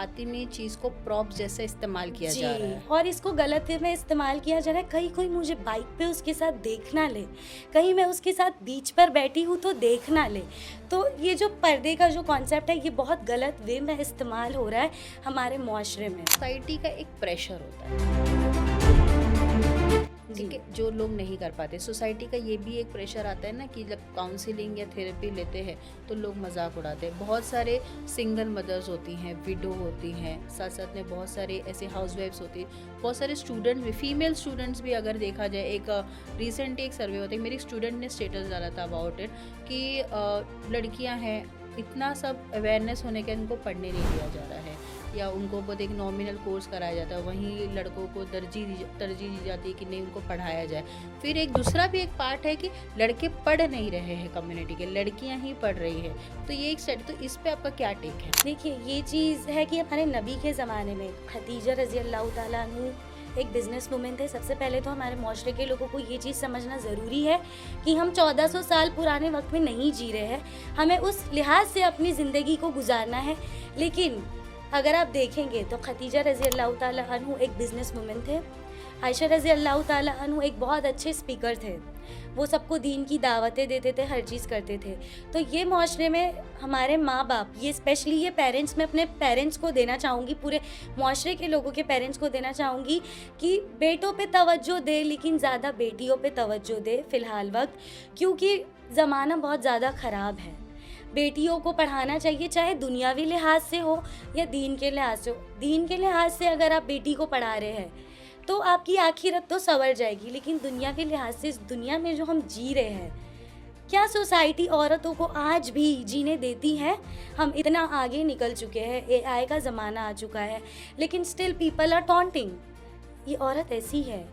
फातिमी चीज़ को प्रॉप जैसे इस्तेमाल किया जी, जा रहा है। और इसको गलत वे में इस्तेमाल किया जा रहा है। कहीं कोई मुझे बाइक पे उसके साथ देख ना ले, कहीं मैं उसके साथ बीच पर बैठी हूँ तो देख ना ले। तो ये जो पर्दे का जो कॉन्सेप्ट है, ये बहुत गलत वे में इस्तेमाल हो रहा है हमारे मुआशरे में। सोसाइटी का एक प्रेशर होता है, जी, ठीक है, जो लोग नहीं कर पाते। सोसाइटी का ये भी एक प्रेशर आता है ना कि जब काउंसलिंग या थेरेपी लेते हैं तो लोग मजाक उड़ाते हैं। बहुत सारे सिंगल मदर्स होती हैं, विडो होती हैं, साथ साथ में बहुत सारे ऐसे हाउस वाइफ्स होती हैं, बहुत सारे स्टूडेंट्स भी, फीमेल स्टूडेंट्स भी अगर देखा जाए। एक रिसेंट एक सर्वे होता है, मेरी स्टूडेंट ने स्टेटस डाला था अबाउट इट कि लड़कियां हैं, इतना सब अवेयरनेस होने के इनको पढ़ने नहीं दिया जा रहा है, या उनको बहुत एक नॉमिनल कोर्स कराया जाता है, वहीं लड़कों को तरजीह दी जाती है कि नहीं उनको पढ़ाया जाए। फिर एक दूसरा भी एक पार्ट है कि लड़के पढ़ नहीं रहे हैं कम्युनिटी के, लड़कियां ही पढ़ रही है। तो ये एक स्टडी, तो इस पे आपका क्या टेक है? देखिए ये चीज़ है कि हमारे नबी के ज़माने में खदीजा रज़ी अल्लाह ताला अन्हु एक बिज़नेस वूमेन थे। सबसे पहले तो हमारे माशरे के लोगों को ये चीज़ समझना ज़रूरी है कि हम 1400 साल पुराने वक्त में नहीं जी रहे हैं, हमें उस लिहाज से अपनी ज़िंदगी को गुजारना है। लेकिन अगर आप देखेंगे तो खदीजा रज़ी अल्लाह ताला अन्हु एक बिज़नेस वूमेन थे। आयशा रज़ी अल्लाह ताला अन्हु एक बहुत अच्छे स्पीकर थे, वो सबको दीन की दावतें देते थे, हर चीज़ करते थे। तो ये माशरे में हमारे माँ बाप, ये स्पेशली ये पेरेंट्स, मैं अपने पेरेंट्स को देना चाहूँगी, पूरे माशरे के लोगों के पेरेंट्स को देना चाहूँगी कि बेटों पे तवज्जो दे, लेकिन ज़्यादा बेटियों पे तवज्जो दे फ़िलहाल वक्त, क्योंकि ज़माना बहुत ज़्यादा ख़राब है। बेटियों को पढ़ाना चाहिए, चाहे दुनियावी लिहाज से हो या दीन के लिहाज से हो। दीन के लिहाज से अगर आप बेटी को पढ़ा रहे हैं तो आपकी आखिरत तो संवर जाएगी, लेकिन दुनियावी लिहाज से इस दुनिया में जो हम जी रहे हैं, क्या सोसाइटी औरतों को आज भी जीने देती है? हम इतना आगे निकल चुके हैं, एआई का ज़माना आ चुका है, लेकिन स्टिल पीपल आर टॉन्टिंग, ये औरत ऐसी है,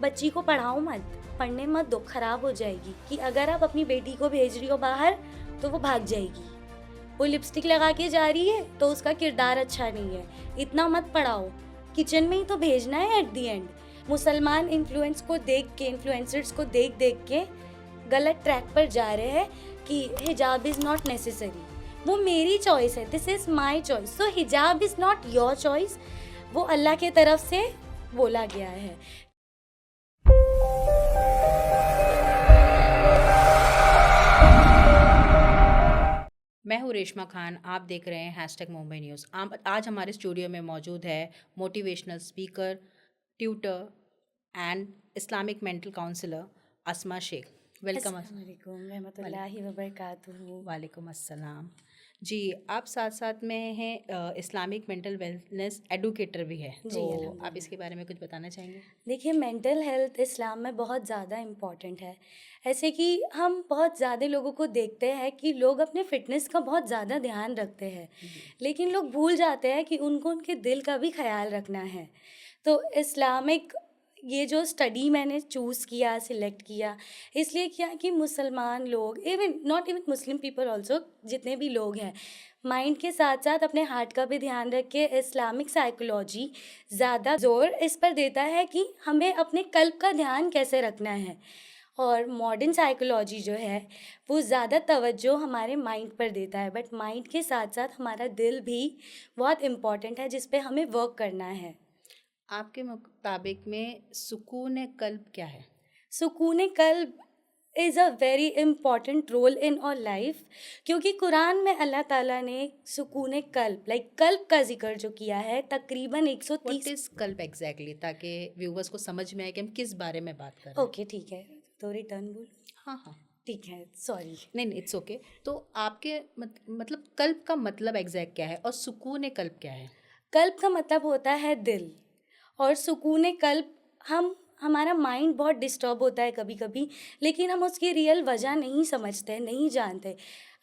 बच्ची को पढ़ाओ मत, पढ़ने मत दो, खराब हो जाएगी। कि अगर आप अपनी बेटी को भेज रही हो बाहर तो वो भाग जाएगी, वो लिपस्टिक लगा के जा रही है तो उसका किरदार अच्छा नहीं है, इतना मत पढ़ाओ, किचन में ही तो भेजना है एट दी एंड। मुसलमान इन्फ्लुएंस को देख के, इन्फ्लुएंसर्स को देख देख के गलत ट्रैक पर जा रहे हैं कि हिजाब इज़ नॉट नेसेसरी। वो मेरी चॉइस है, दिस इज़ माई चॉइस, सो हिजाब इज़ नॉट योर चॉइस, वो अल्लाह के तरफ से बोला गया है। मैं हूँ रेशमा खान, आप देख रहे हैं #मुंबई न्यूज़। आज हमारे स्टूडियो में मौजूद है motivational speaker, tutor and Islamic mental counsellor Asma Shaikh. Welcome. अस्सलाम वालेकुम रहमतुल्लाहि व बरकातुहू। वालेकुम अस्सलाम जी। आप साथ साथ में हैं इस्लामिक मेंटल वेलनेस एडुकेटर भी है, जी, तो आप अल्हम्दुलिल्लाह। इसके बारे में कुछ बताना चाहेंगे? देखिए मेंटल हेल्थ इस्लाम में बहुत ज़्यादा इम्पॉर्टेंट है। ऐसे कि हम बहुत ज़्यादा लोगों को देखते हैं कि लोग अपने फ़िटनेस का बहुत ज़्यादा ध्यान रखते हैं, जी। लेकिन लोग भूल जाते हैं कि उनको उनके दिल का भी ख़्याल रखना है। तो इस्लामिक ये जो स्टडी मैंने चूज़ किया, सिलेक्ट किया, इसलिए किया कि मुसलमान लोग, even not even Muslim people also, जितने भी लोग हैं, माइंड के साथ साथ अपने हार्ट का भी ध्यान रख के इस्लामिक साइकोलॉजी ज़्यादा ज़ोर इस पर देता है कि हमें अपने कल्ब का ध्यान कैसे रखना है। और मॉडर्न साइकोलॉजी जो है वो ज़्यादा तवज्जो हमारे माइंड पर देता है, बट माइंड के साथ साथ हमारा दिल भी बहुत इम्पॉर्टेंट है, जिस पे हमें वर्क करना है। आपके मुताबिक में सुकून कल्ब क्या है? सुकून कल्ब is a very important role in our life, क्योंकि कुरान में अल्लाह ताला ने सुकून कल्ब, लाइक कल्ब का जिक्र जो किया है तकरीबन व्हाट 130। इज कल्ब एग्जैक्टली, ताकि व्यूवर्स को समझ में आए कि हम किस बारे में बात कर रहे हैं। ओके ठीक है, तो रिटर्न बोल। हाँ हाँ। ठीक है, सॉरी। नहीं नहीं, इट्स ओके। तो आपके मतलब कल्ब का मतलब एग्जैक्ट क्या है और सुकून कल्ब क्या है? कल्ब का मतलब होता है दिल, और सुकून कल्ब, हमारा माइंड बहुत डिस्टर्ब होता है कभी कभी, लेकिन हम उसकी रियल वजह नहीं समझते, नहीं जानते।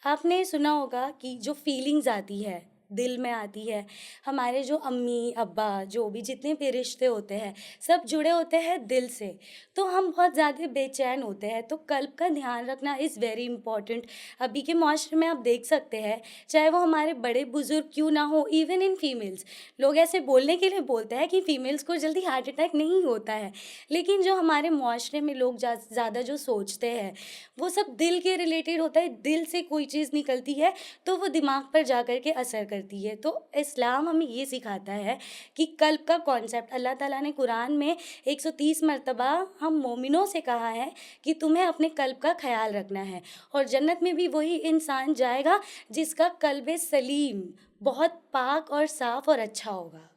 आपने सुना होगा कि जो फीलिंग्स आती है दिल में आती है, हमारे जो अम्मी अब्बा जो भी जितने भी रिश्ते होते हैं सब जुड़े होते हैं दिल से, तो हम बहुत ज़्यादा बेचैन होते हैं। तो कल्ब का ध्यान रखना इज़ वेरी इंपॉर्टेंट। अभी के माशरे में आप देख सकते हैं, चाहे वो हमारे बड़े बुजुर्ग क्यों ना हो, इवन इन फीमेल्स, लोग ऐसे बोलने के लिए बोलते हैं कि फ़ीमेल्स को जल्दी हार्ट अटैक नहीं होता है, लेकिन जो हमारे मुआशरे में लोग ज़्यादा जो सोचते हैं वो सब दिल के रिलेटेड होता है। दिल से कोई चीज़ निकलती है तो वो दिमाग पर जा कर के असर करती करती है। तो इस्लाम हमें ये सिखाता है कि कल्ब का कॉन्सेप्ट, अल्लाह ताला ने कुरान में 130 मरतबा हम मोमिनों से कहा है कि तुम्हें अपने कल्ब का ख्याल रखना है, और जन्नत में भी वही इंसान जाएगा जिसका कल्ब सलीम बहुत पाक और साफ और अच्छा होगा।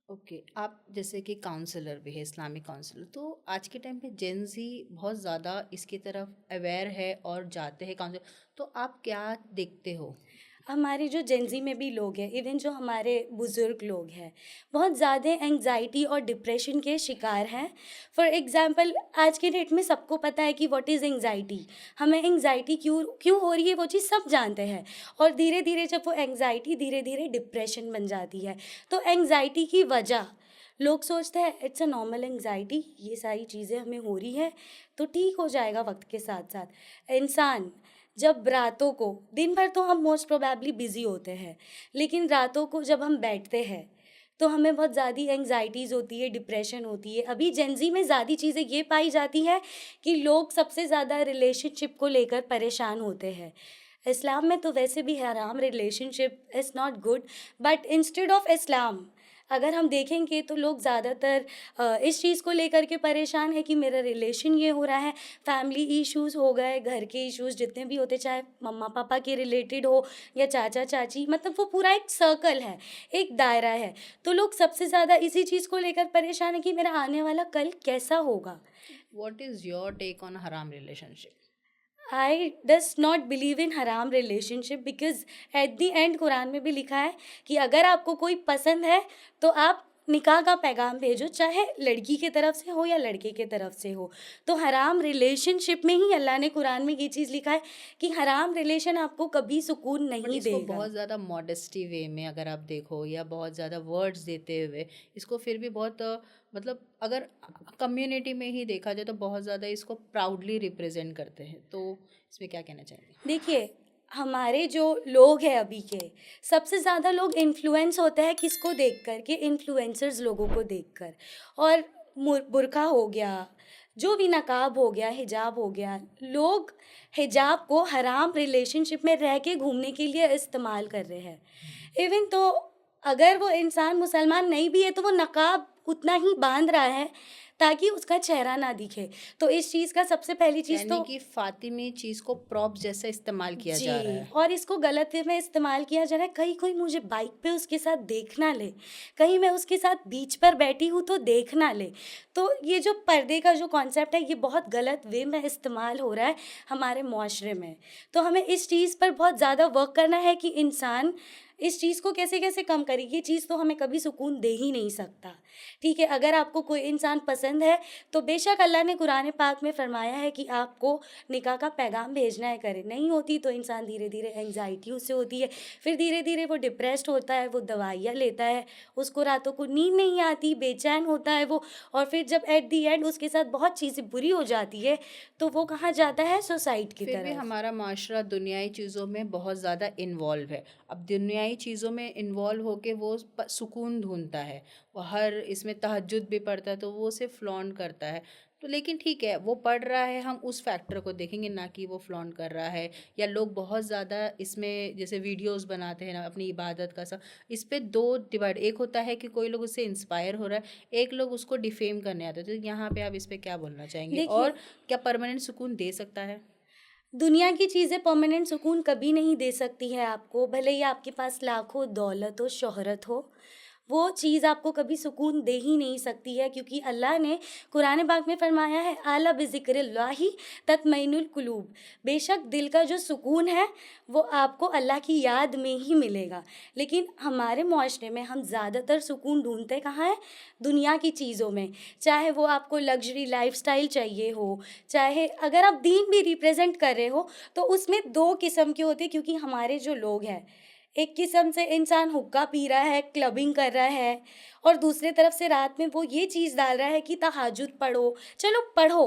ओके, आप जैसे कि काउंसलर भी है, इस्लामिक काउंसलर, तो आज के टाइम पे जेन ज़ी बहुत ज़्यादा इसकी तरफ अवेयर है और जाते हैं काउंसलर, तो आप क्या देखते हो? हमारे जो जेंजी में भी लोग हैं, इवन जो हमारे बुज़ुर्ग लोग हैं, बहुत ज़्यादा एंग्जाइटी और डिप्रेशन के शिकार हैं। फॉर एग्ज़ाम्पल, आज के डेट में सबको पता है कि व्हाट इज़ एंग्जाइटी, हमें एंग्जाइटी क्यों क्यों हो रही है वो चीज़ सब जानते हैं। और धीरे धीरे जब वो एंग्जाइटी धीरे धीरे डिप्रेशन बन जाती है, तो एंग्जाइटी की वजह लोग सोचते हैं इट्स अ नॉर्मल एंग्जाइटी, ये सारी चीज़ें हमें हो रही है तो ठीक हो जाएगा वक्त के साथ साथ। इंसान जब रातों को, दिन भर तो हम मोस्ट प्रोबेबली बिज़ी होते हैं, लेकिन रातों को जब हम बैठते हैं तो हमें बहुत ज़्यादा एंग्जाइटीज़ होती है, डिप्रेशन होती है। अभी जेंजी में ज़्यादा चीज़ें ये पाई जाती है कि लोग सबसे ज़्यादा रिलेशनशिप को लेकर परेशान होते हैं। इस्लाम में तो वैसे भी हराम relationship is not good, but instead of Islam अगर हम देखेंगे तो लोग ज़्यादातर इस चीज़ को लेकर के परेशान है कि मेरा रिलेशन ये हो रहा है, फैमिली इश्यूज़ हो गए, घर के इश्यूज़ जितने भी होते, चाहे मम्मा पापा के रिलेटेड हो या चाचा चाची, मतलब वो पूरा एक सर्कल है, एक दायरा है। तो लोग सबसे ज़्यादा इसी चीज़ को लेकर परेशान है कि मेरा आने वाला कल कैसा होगा। What is your take on हराम relationship? I does not believe in हराम relationship, because at the end कुरान में भी लिखा है कि अगर आपको कोई पसंद है तो आप निकाह का पैगाम भेजो, चाहे लड़की के तरफ से हो या लड़के के तरफ से हो। तो हराम रिलेशनशिप में ही अल्लाह ने कुरान में ये चीज़ लिखा है कि हराम रिलेशन आपको कभी सुकून बट नहीं इसको देगा। बहुत ज़्यादा मॉडेस्टी वे में अगर आप देखो, या बहुत ज़्यादा वर्ड्स देते हुए इसको फिर भी बहुत मतलब अगर कम्युनिटी में ही देखा जाए तो बहुत ज़्यादा इसको प्राउडली रिप्रेजेंट करते हैं, तो इसमें क्या कहना चाहेंगे? देखिए, हमारे जो लोग हैं अभी के, सबसे ज़्यादा लोग इन्फ्लुएंस होते हैं किसको देख कर के, इन्फ्लुएंसर्स लोगों को देख कर। और बुर्का हो गया, जो भी नकाब हो गया, हिजाब हो गया, लोग हिजाब को हराम रिलेशनशिप में रह के घूमने के लिए इस्तेमाल कर रहे हैं। इवन तो अगर वो इंसान मुसलमान नहीं भी है तो वो नकाब उतना ही बांध रहा है ताकि उसका चेहरा ना दिखे। तो इस चीज़ का सबसे पहली चीज़ यानी तो कि फातिमी चीज़ को प्रॉप जैसा इस्तेमाल किया जा रहा जी, है। और इसको गलत वे में इस्तेमाल किया जा रहा है। कहीं कोई मुझे बाइक पे उसके साथ देख ना ले, कहीं मैं उसके साथ बीच पर बैठी हूँ तो देख ना ले। तो ये जो पर्दे का जो कॉन्सेप्ट है, ये बहुत गलत वे में इस्तेमाल हो रहा है हमारे मुआशरे में। तो हमें इस चीज़ पर बहुत ज़्यादा वर्क करना है कि इंसान इस चीज़ को कैसे-कैसे कम करे। ये चीज़ तो हमें कभी सुकून दे ही नहीं सकता, ठीक है? अगर आपको कोई इंसान पसंद है, तो बेशक अल्लाह ने कुरान पाक में फ़रमाया है कि आपको निकाह का पैगाम भेजना है, करें। नहीं होती तो इंसान धीरे-धीरे एंग्ज़ायटी उससे होती है, फिर धीरे-धीरे वो डिप्रेस्ड होता है, वो दवाइयाँ लेता है, उसको रातों को नींद नहीं आती, बेचैन होता है वो, और फिर जब एट द एंड उसके साथ बहुत चीज़ें बुरी हो जाती है, तो वो कहाँ जाता है? सुसाइड की फिर भी तरफ। हमारा माशरा दुनियाई चीज़ों में बहुत ज़्यादा इन्वॉल्व है। अब दुनियाई चीज़ों में इन्वॉल्व होके वो सुकून ढूंढता है, वो हर इसमें तहज्जुद भी पढ़ता है तो वो उसे फ्लॉन्ट करता है। तो लेकिन ठीक है, वो पढ़ रहा है, हम उस फैक्टर को देखेंगे, ना कि वो फ्लॉन्ट कर रहा है। या लोग बहुत ज़्यादा इसमें जैसे वीडियोस बनाते हैं ना अपनी इबादत का सब, इस पे दो डिवाइड, एक होता है कि कोई लोग उससे इंस्पायर हो रहा है, एक लोग उसको डिफेम करने आते हैं। तो यहाँ पे आप इस पे क्या बोलना चाहेंगे, देखिए, और क्या परमानेंट सुकून दे सकता है? दुनिया की चीज़ें परमानेंट सुकून कभी नहीं दे सकती है आपको, भले ही आपके पास लाखों दौलत हो, शोहरत हो, वो चीज़ आपको कभी सुकून दे ही नहीं सकती है, क्योंकि अल्लाह ने कुरान पाक में फरमाया है अला बिज़िक्रिल्लाहि तत्मइनुल कुलूब। बेशक दिल का जो सुकून है वो आपको अल्लाह की याद में ही मिलेगा। लेकिन हमारे मुआशरे में हम ज़्यादातर सुकून ढूंढते कहाँ हैं? दुनिया की चीज़ों में। चाहे वो आपको लग्जरी लाइफस्टाइल चाहिए हो, चाहे अगर आप दीन भी रिप्रेजेंट कर रहे हो, तो उसमें दो किस्म के होते हैं। क्योंकि हमारे जो लोग हैं, एक किस्म से इंसान हुक्का पी रहा है, क्लबिंग कर रहा है, और दूसरी तरफ से रात में वो ये चीज़ डाल रहा है कि तहज्जुद पढ़ो। चलो पढ़ो,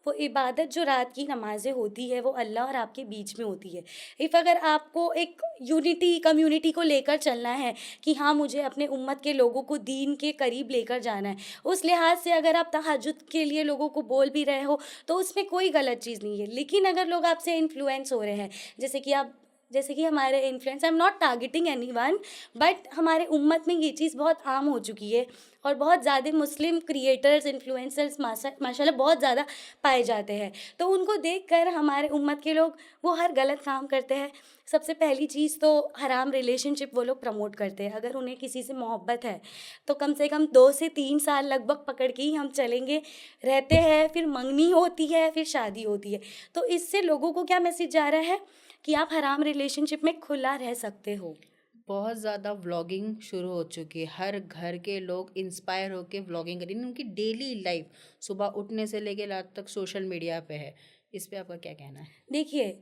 वो इबादत जो रात की नमाज़ें होती है वो अल्लाह और आपके बीच में होती है। इफ़ अगर आपको एक यूनिटी कम्युनिटी को लेकर चलना है कि हाँ, मुझे अपने उम्मत के लोगों को दीन के करीब लेकर जाना है, उस लिहाज से अगर आप तहज्जुद के लिए लोगों को बोल भी रहे हो तो उसमें कोई गलत चीज़ नहीं है। लेकिन अगर लोग आपसे इन्फ्लुएंस हो रहे हैं, जैसे कि आप जैसे कि हमारे influence, I am not targeting anyone, but हमारे उम्मत में ये चीज़ बहुत आम हो चुकी है और बहुत ज़्यादा मुस्लिम क्रिएटर्स इन्फ्लुएंसर्स माशाल्लाह बहुत ज़्यादा पाए जाते हैं। तो उनको देखकर हमारे उम्मत के लोग वो हर गलत काम करते हैं। सबसे पहली चीज़ तो हराम रिलेशनशिप वो लोग प्रमोट करते हैं। अगर उन्हें किसी से मोहब्बत है तो कम से कम 2 से 3 साल लगभग पकड़ के ही हम चलेंगे, रहते हैं, फिर मंगनी होती है, फिर शादी होती है। तो इससे लोगों को क्या मैसेज जा रहा है कि आप हराम रिलेशनशिप में खुला रह सकते हो। बहुत ज़्यादा व्लॉगिंग शुरू हो चुकी है, हर घर के लोग इंस्पायर होके व्लॉगिंग करें, उनकी डेली लाइफ सुबह उठने से लेके रात तक सोशल मीडिया पे है। इस पे आपका क्या कहना है? देखिए,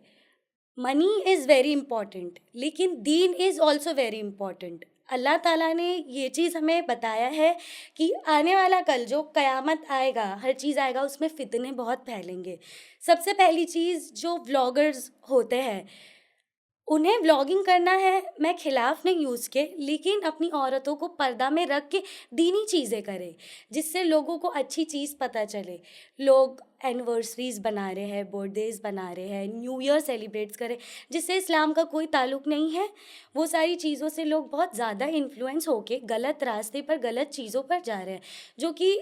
मनी इज़ वेरी इम्पॉर्टेंट, लेकिन दीन इज़ ऑल्सो वेरी इम्पॉर्टेंट। अल्लाह ताला ने ये चीज़ हमें बताया है कि आने वाला कल जो क़यामत आएगा, हर चीज़ आएगा, उसमें फ़ितने बहुत फैलेंगे। सबसे पहली चीज़, जो व्लॉगर्स होते हैं उन्हें व्लॉगिंग करना है, मैं खिलाफ नहीं हूँ उसके, लेकिन अपनी औरतों को पर्दा में रख के दीनी चीज़ें करें, जिससे लोगों को अच्छी चीज़ पता चले। लोग एनिवर्सरीज़ बना रहे हैं, बर्थडेज़ बना रहे हैं, न्यू ईयर सेलिब्रेट्स करें, जिससे इस्लाम का कोई ताल्लुक़ नहीं है। वो सारी चीज़ों से लोग बहुत ज़्यादा इन्फ्लुएंस होके गलत रास्ते पर, गलत चीज़ों पर जा रहे हैं, जो कि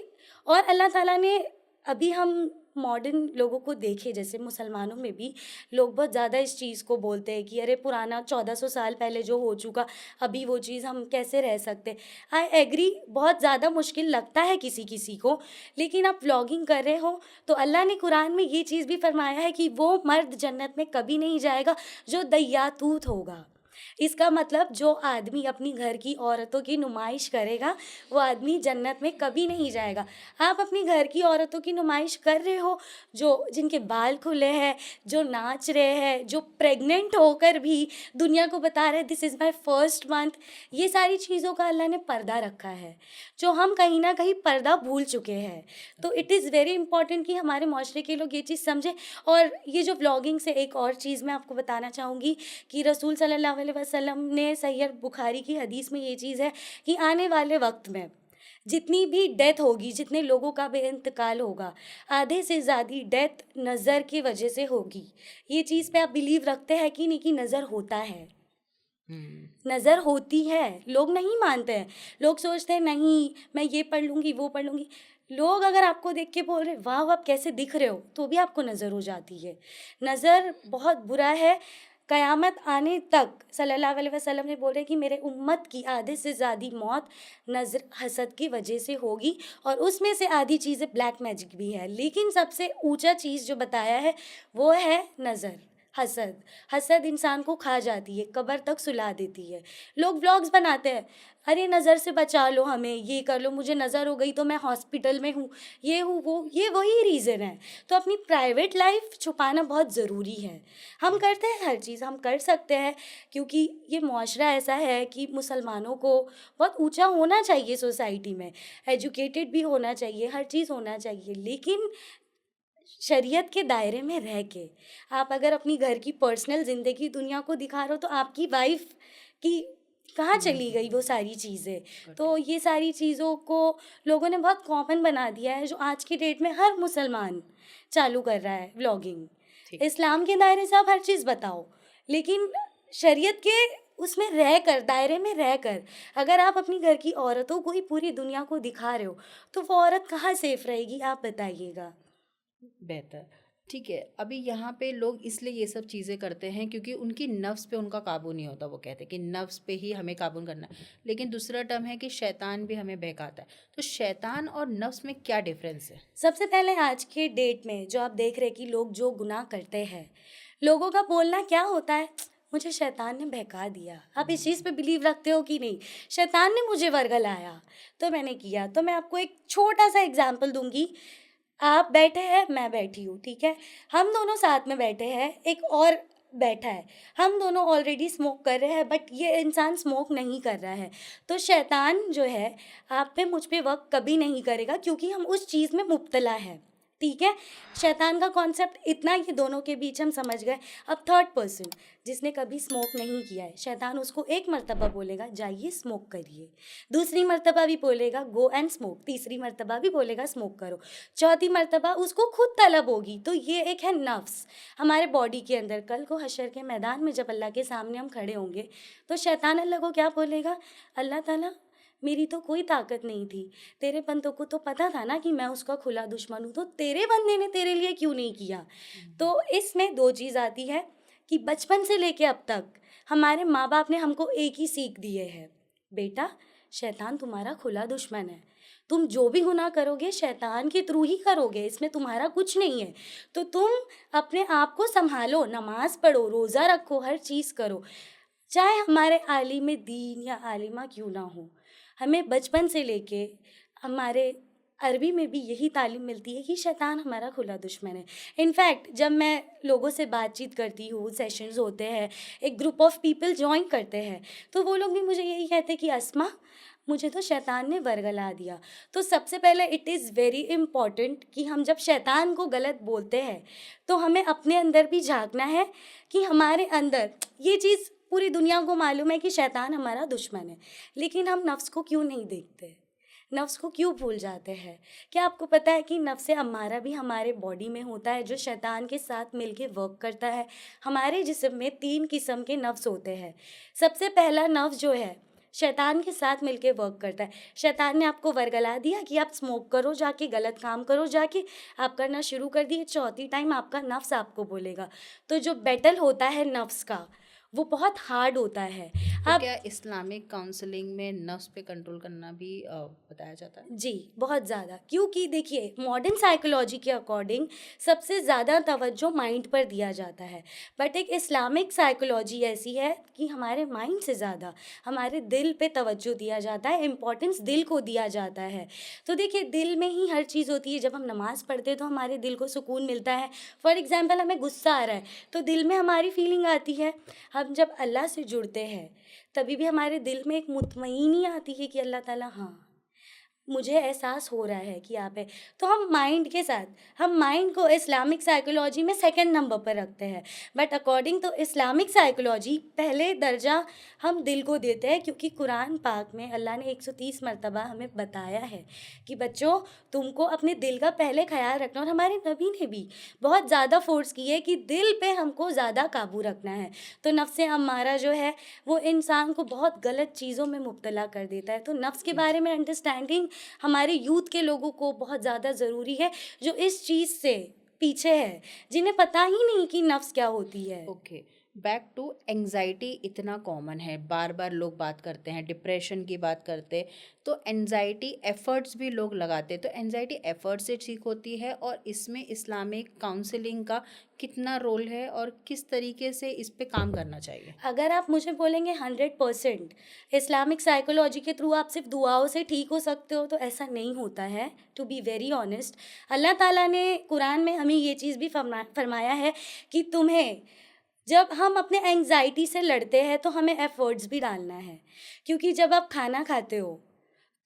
और अल्लाह ताला ने अभी हम मॉडर्न लोगों को देखें, जैसे मुसलमानों में भी लोग बहुत ज़्यादा इस चीज़ को बोलते हैं कि अरे पुराना 1400 साल पहले जो हो चुका, अभी वो चीज़ हम कैसे रह सकते। आई एग्री, बहुत ज़्यादा मुश्किल लगता है किसी किसी को, लेकिन आप व्लॉगिंग कर रहे हो तो अल्लाह ने कुरान में ये चीज़ भी फरमाया है कि वो मर्द जन्नत में कभी नहीं जाएगा जो दय्यातूत होगा। इसका मतलब जो आदमी अपनी घर की औरतों की नुमाइश करेगा, वो आदमी जन्नत में कभी नहीं जाएगा। आप अपनी घर की औरतों की नुमाइश कर रहे हो, जो जिनके बाल खुले हैं, जो नाच रहे हैं, जो प्रेग्नेंट होकर भी दुनिया को बता रहे हैं this is my first month. ये सारी चीज़ों का अल्लाह ने पर्दा रखा है, जो हम कहीं न कहीं पर्दा भूल चुके हैं। तो इट इज़ वेरी इंपॉर्टेंट कि हमारे माशरे के लोग ये चीज़ समझें। और ये जो व्लॉगिंग से एक और चीज़ मैं आपको बताना चाहूँगी कि रसूल सल्लल्लाहु अलैहि वसल्लम ने सहीह बुखारी की हदीस में ये चीज़ है कि आने वाले वक्त में जितनी भी डेथ होगी, जितने लोगों का भी इंतकाल होगा, आधे से ज़्यादा डेथ नज़र की वजह से होगी। ये चीज़ पे आप बिलीव रखते हैं कि नहीं कि नज़र होता है? नज़र होती है, लोग नहीं मानते हैं। लोग सोचते हैं नहीं मैं ये पढ़ लूँगी, वो पढ़ लूँगी। लोग अगर आपको देख के बोल रहे वाह आप कैसे दिख रहे हो, तो भी आपको नज़र हो जाती है। नज़र बहुत बुरा है। क़यामत आने तक सल्लल्लाहु अलैहि वसल्लम ने बोले कि मेरे उम्मत की आधे से ज़्यादा मौत नज़र हसद की वजह से होगी, और उसमें से आधी चीज़ें ब्लैक मैजिक भी है, लेकिन सबसे ऊँचा चीज़ जो बताया है वो है नज़र। हसद, हसद इंसान को खा जाती है, कब्र तक सुला देती है। लोग व्लॉग्स बनाते हैं, अरे नज़र से बचा लो हमें, ये कर लो, मुझे नज़र हो गई तो मैं हॉस्पिटल में हूँ, ये हूँ वो, ये वही रीज़न है। तो अपनी प्राइवेट लाइफ छुपाना बहुत ज़रूरी है। हम करते हैं हर चीज़, हम कर सकते हैं, क्योंकि ये मुआशरा ऐसा है कि मुसलमानों को बहुत ऊँचा होना चाहिए सोसाइटी में, एजुकेटेड भी होना चाहिए, हर चीज़ होना चाहिए, लेकिन शरीयत के दायरे में रह के। आप अगर अपनी घर की पर्सनल ज़िंदगी दुनिया को दिखा रहे हो, तो आपकी वाइफ़ की कहाँ चली गई वो सारी चीज़ें? तो ये सारी चीज़ों को लोगों ने बहुत कॉमन बना दिया है, जो आज की डेट में हर मुसलमान चालू कर रहा है व्लॉगिंग। ठीक। इस्लाम के दायरे से आप हर चीज़ बताओ, लेकिन शरीयत के उसमें रहकर, दायरे में रहकर अगर आप अपनी घर की औरतों को ही पूरी दुनिया को दिखा रहे हो, तो वो औरत कहाँ सेफ रहेगी, आप बताइएगा? बेहतर। ठीक है, अभी यहाँ पे लोग इसलिए ये सब चीज़ें करते हैं क्योंकि उनकी नफ्स पे उनका काबू नहीं होता। वो कहते हैं कि नफ्स पे ही हमें काबू करना है, लेकिन दूसरा टर्म है कि शैतान भी हमें बहकाता है। तो शैतान और नफ्स में क्या डिफरेंस है? सबसे पहले आज के डेट में जो आप देख रहे हैं कि लोग जो गुनाह करते हैं, लोगों का बोलना क्या होता है, मुझे शैतान ने बहका दिया। आप इस चीज़ पे बिलीव रखते हो कि नहीं? शैतान ने मुझे वर्गलाया तो मैंने किया। तो मैं आपको एक छोटा सा एग्जाम्पल दूंगी। आप बैठे हैं, मैं बैठी हूँ, ठीक है, हम दोनों साथ में बैठे हैं, एक और बैठा है, हम दोनों ऑलरेडी स्मोक कर रहे हैं, बट ये इंसान स्मोक नहीं कर रहा है। तो शैतान जो है आप पे, मुझ पे वर्क कभी नहीं करेगा, क्योंकि हम उस चीज़ में मुब्तला है। ठीक है, शैतान का कॉन्सेप्ट इतना ये दोनों के बीच हम समझ गए। अब थर्ड पर्सन जिसने कभी स्मोक नहीं किया है, शैतान उसको एक मर्तबा बोलेगा जाइए स्मोक करिए, दूसरी मर्तबा भी बोलेगा गो एंड स्मोक, तीसरी मर्तबा भी बोलेगा स्मोक करो, चौथी मर्तबा उसको खुद तलब होगी। तो ये एक है नफ्स हमारे बॉडी के अंदर। कल को हशर के मैदान में जब अल्लाह के सामने हम खड़े होंगे तो शैतान अल्लाह को क्या बोलेगा, अल्लाह ताला मेरी तो कोई ताकत नहीं थी, तेरे बंदों को तो पता था ना कि मैं उसका खुला दुश्मन हूँ, तो तेरे बंदे ने तेरे लिए क्यों नहीं किया। तो इसमें दो चीज़ आती है कि बचपन से लेके अब तक हमारे माँ बाप ने हमको एक ही सीख दिए है, बेटा शैतान तुम्हारा खुला दुश्मन है, तुम जो भी गुनाह करोगे शैतान के थ्रू ही करोगे, इसमें तुम्हारा कुछ नहीं है। तो तुम अपने आप को संभालो, नमाज पढ़ो, रोज़ा रखो, हर चीज़ करो, चाहे हमारे आलिम दीन या आलिमा क्यों ना हो। हमें बचपन से लेके हमारे अरबी में भी यही तालीम मिलती है कि शैतान हमारा खुला दुश्मन है। इनफैक्ट जब मैं लोगों से बातचीत करती हूँ, सेशंस होते हैं, एक ग्रुप ऑफ पीपल ज्वाइन करते हैं, तो वो लोग भी मुझे यही कहते हैं कि अस्मा मुझे तो शैतान ने वरगला दिया। तो सबसे पहले इट इज़ वेरी इम्पॉर्टेंट कि हम जब शैतान को गलत बोलते हैं तो हमें अपने अंदर भी झांकना है कि हमारे अंदर ये चीज़, पूरी दुनिया को मालूम है कि शैतान हमारा दुश्मन है, लेकिन हम नफ्स को क्यों नहीं देखते, नफ्स को क्यों भूल जाते हैं। क्या आपको पता है कि नफ्स अम्मारा भी हमारे बॉडी में होता है जो शैतान के साथ मिलके वर्क करता है। हमारे जिस्म में 3 किस्म के नफ्स होते हैं। सबसे पहला नफ्स जो है शैतान के साथ मिलके वर्क करता है। शैतान ने आपको वरगला दिया कि आप स्मोक करो जाके, गलत काम करो जाके, आप करना शुरू कर दिए, चौथी टाइम आपका नफ्स आपको बोलेगा। तो जो बैटल होता है नफ्स का वो बहुत हार्ड होता है। तो क्या इस्लामिक काउंसलिंग में नफ्स पे कंट्रोल करना भी बताया जाता है? जी, बहुत ज़्यादा, क्योंकि देखिए मॉडर्न साइकोलॉजी के अकॉर्डिंग सबसे ज़्यादा तवज्जो माइंड पर दिया जाता है, बट एक इस्लामिक साइकोलॉजी ऐसी है कि हमारे माइंड से ज़्यादा हमारे दिल पे तवज्जो दिया जाता है, इम्पोर्टेंस दिल को दिया जाता है। तो देखिए दिल में ही हर चीज़ होती है। जब हम नमाज़ पढ़ते हैं तो हमारे दिल को सुकून मिलता है। फॉर एग्ज़ाम्पल हमें गुस्सा आ रहा है तो दिल में हमारी फीलिंग आती है। हम जब अल्लाह से जुड़ते हैं तभी भी हमारे दिल में एक मुतमईनी आती है कि अल्लाह ताला हाँ मुझे एहसास हो रहा है कि आप है। तो हम माइंड के साथ, हम माइंड को इस्लामिक साइकोलॉजी में सेकंड नंबर पर रखते हैं, but according to Islamic psychology पहले दर्जा हम दिल को देते हैं, क्योंकि कुरान पाक में अल्लाह ने 130 मरतबा हमें बताया है कि बच्चों तुमको अपने दिल का पहले ख्याल रखना। और हमारे नबी ने भी बहुत ज़्यादा फोर्स की है कि दिल पे हमको ज़्यादा काबू रखना है। तो नफ्स अम्मारा जो है वो इंसान को बहुत गलत चीज़ों में मुब्तला कर देता है। तो नफ्स के बारे में अंडरस्टैंडिंग हमारे यूथ के लोगों को बहुत ज़्यादा ज़रूरी है, जो इस चीज़ से पीछे है, जिन्हें पता ही नहीं कि नफ्स क्या होती है। ओके, बैक टू एंजाइटी इतना कॉमन है, बार बार लोग बात करते हैं, डिप्रेशन की बात करते हैं, तो एंजाइटी एफ़र्ट्स भी लोग लगाते हैं, तो एंजाइटी एफ़र्ट से ठीक होती है और इसमें इस्लामिक काउंसलिंग का कितना रोल है और किस तरीके से इस पे काम करना चाहिए? अगर आप मुझे बोलेंगे 100% इस्लामिक साइकोलॉजी के थ्रू आप सिर्फ दुआओं से ठीक हो सकते हो, तो ऐसा नहीं होता है। टू बी वेरी ऑनेस्ट, अल्लाह ताला ने कुरान में हमें ये चीज़ भी फरमाया है कि तुम्हें जब हम अपने एंग्जाइटी से लड़ते हैं तो हमें एफर्ट्स भी डालना है। क्योंकि जब आप खाना खाते हो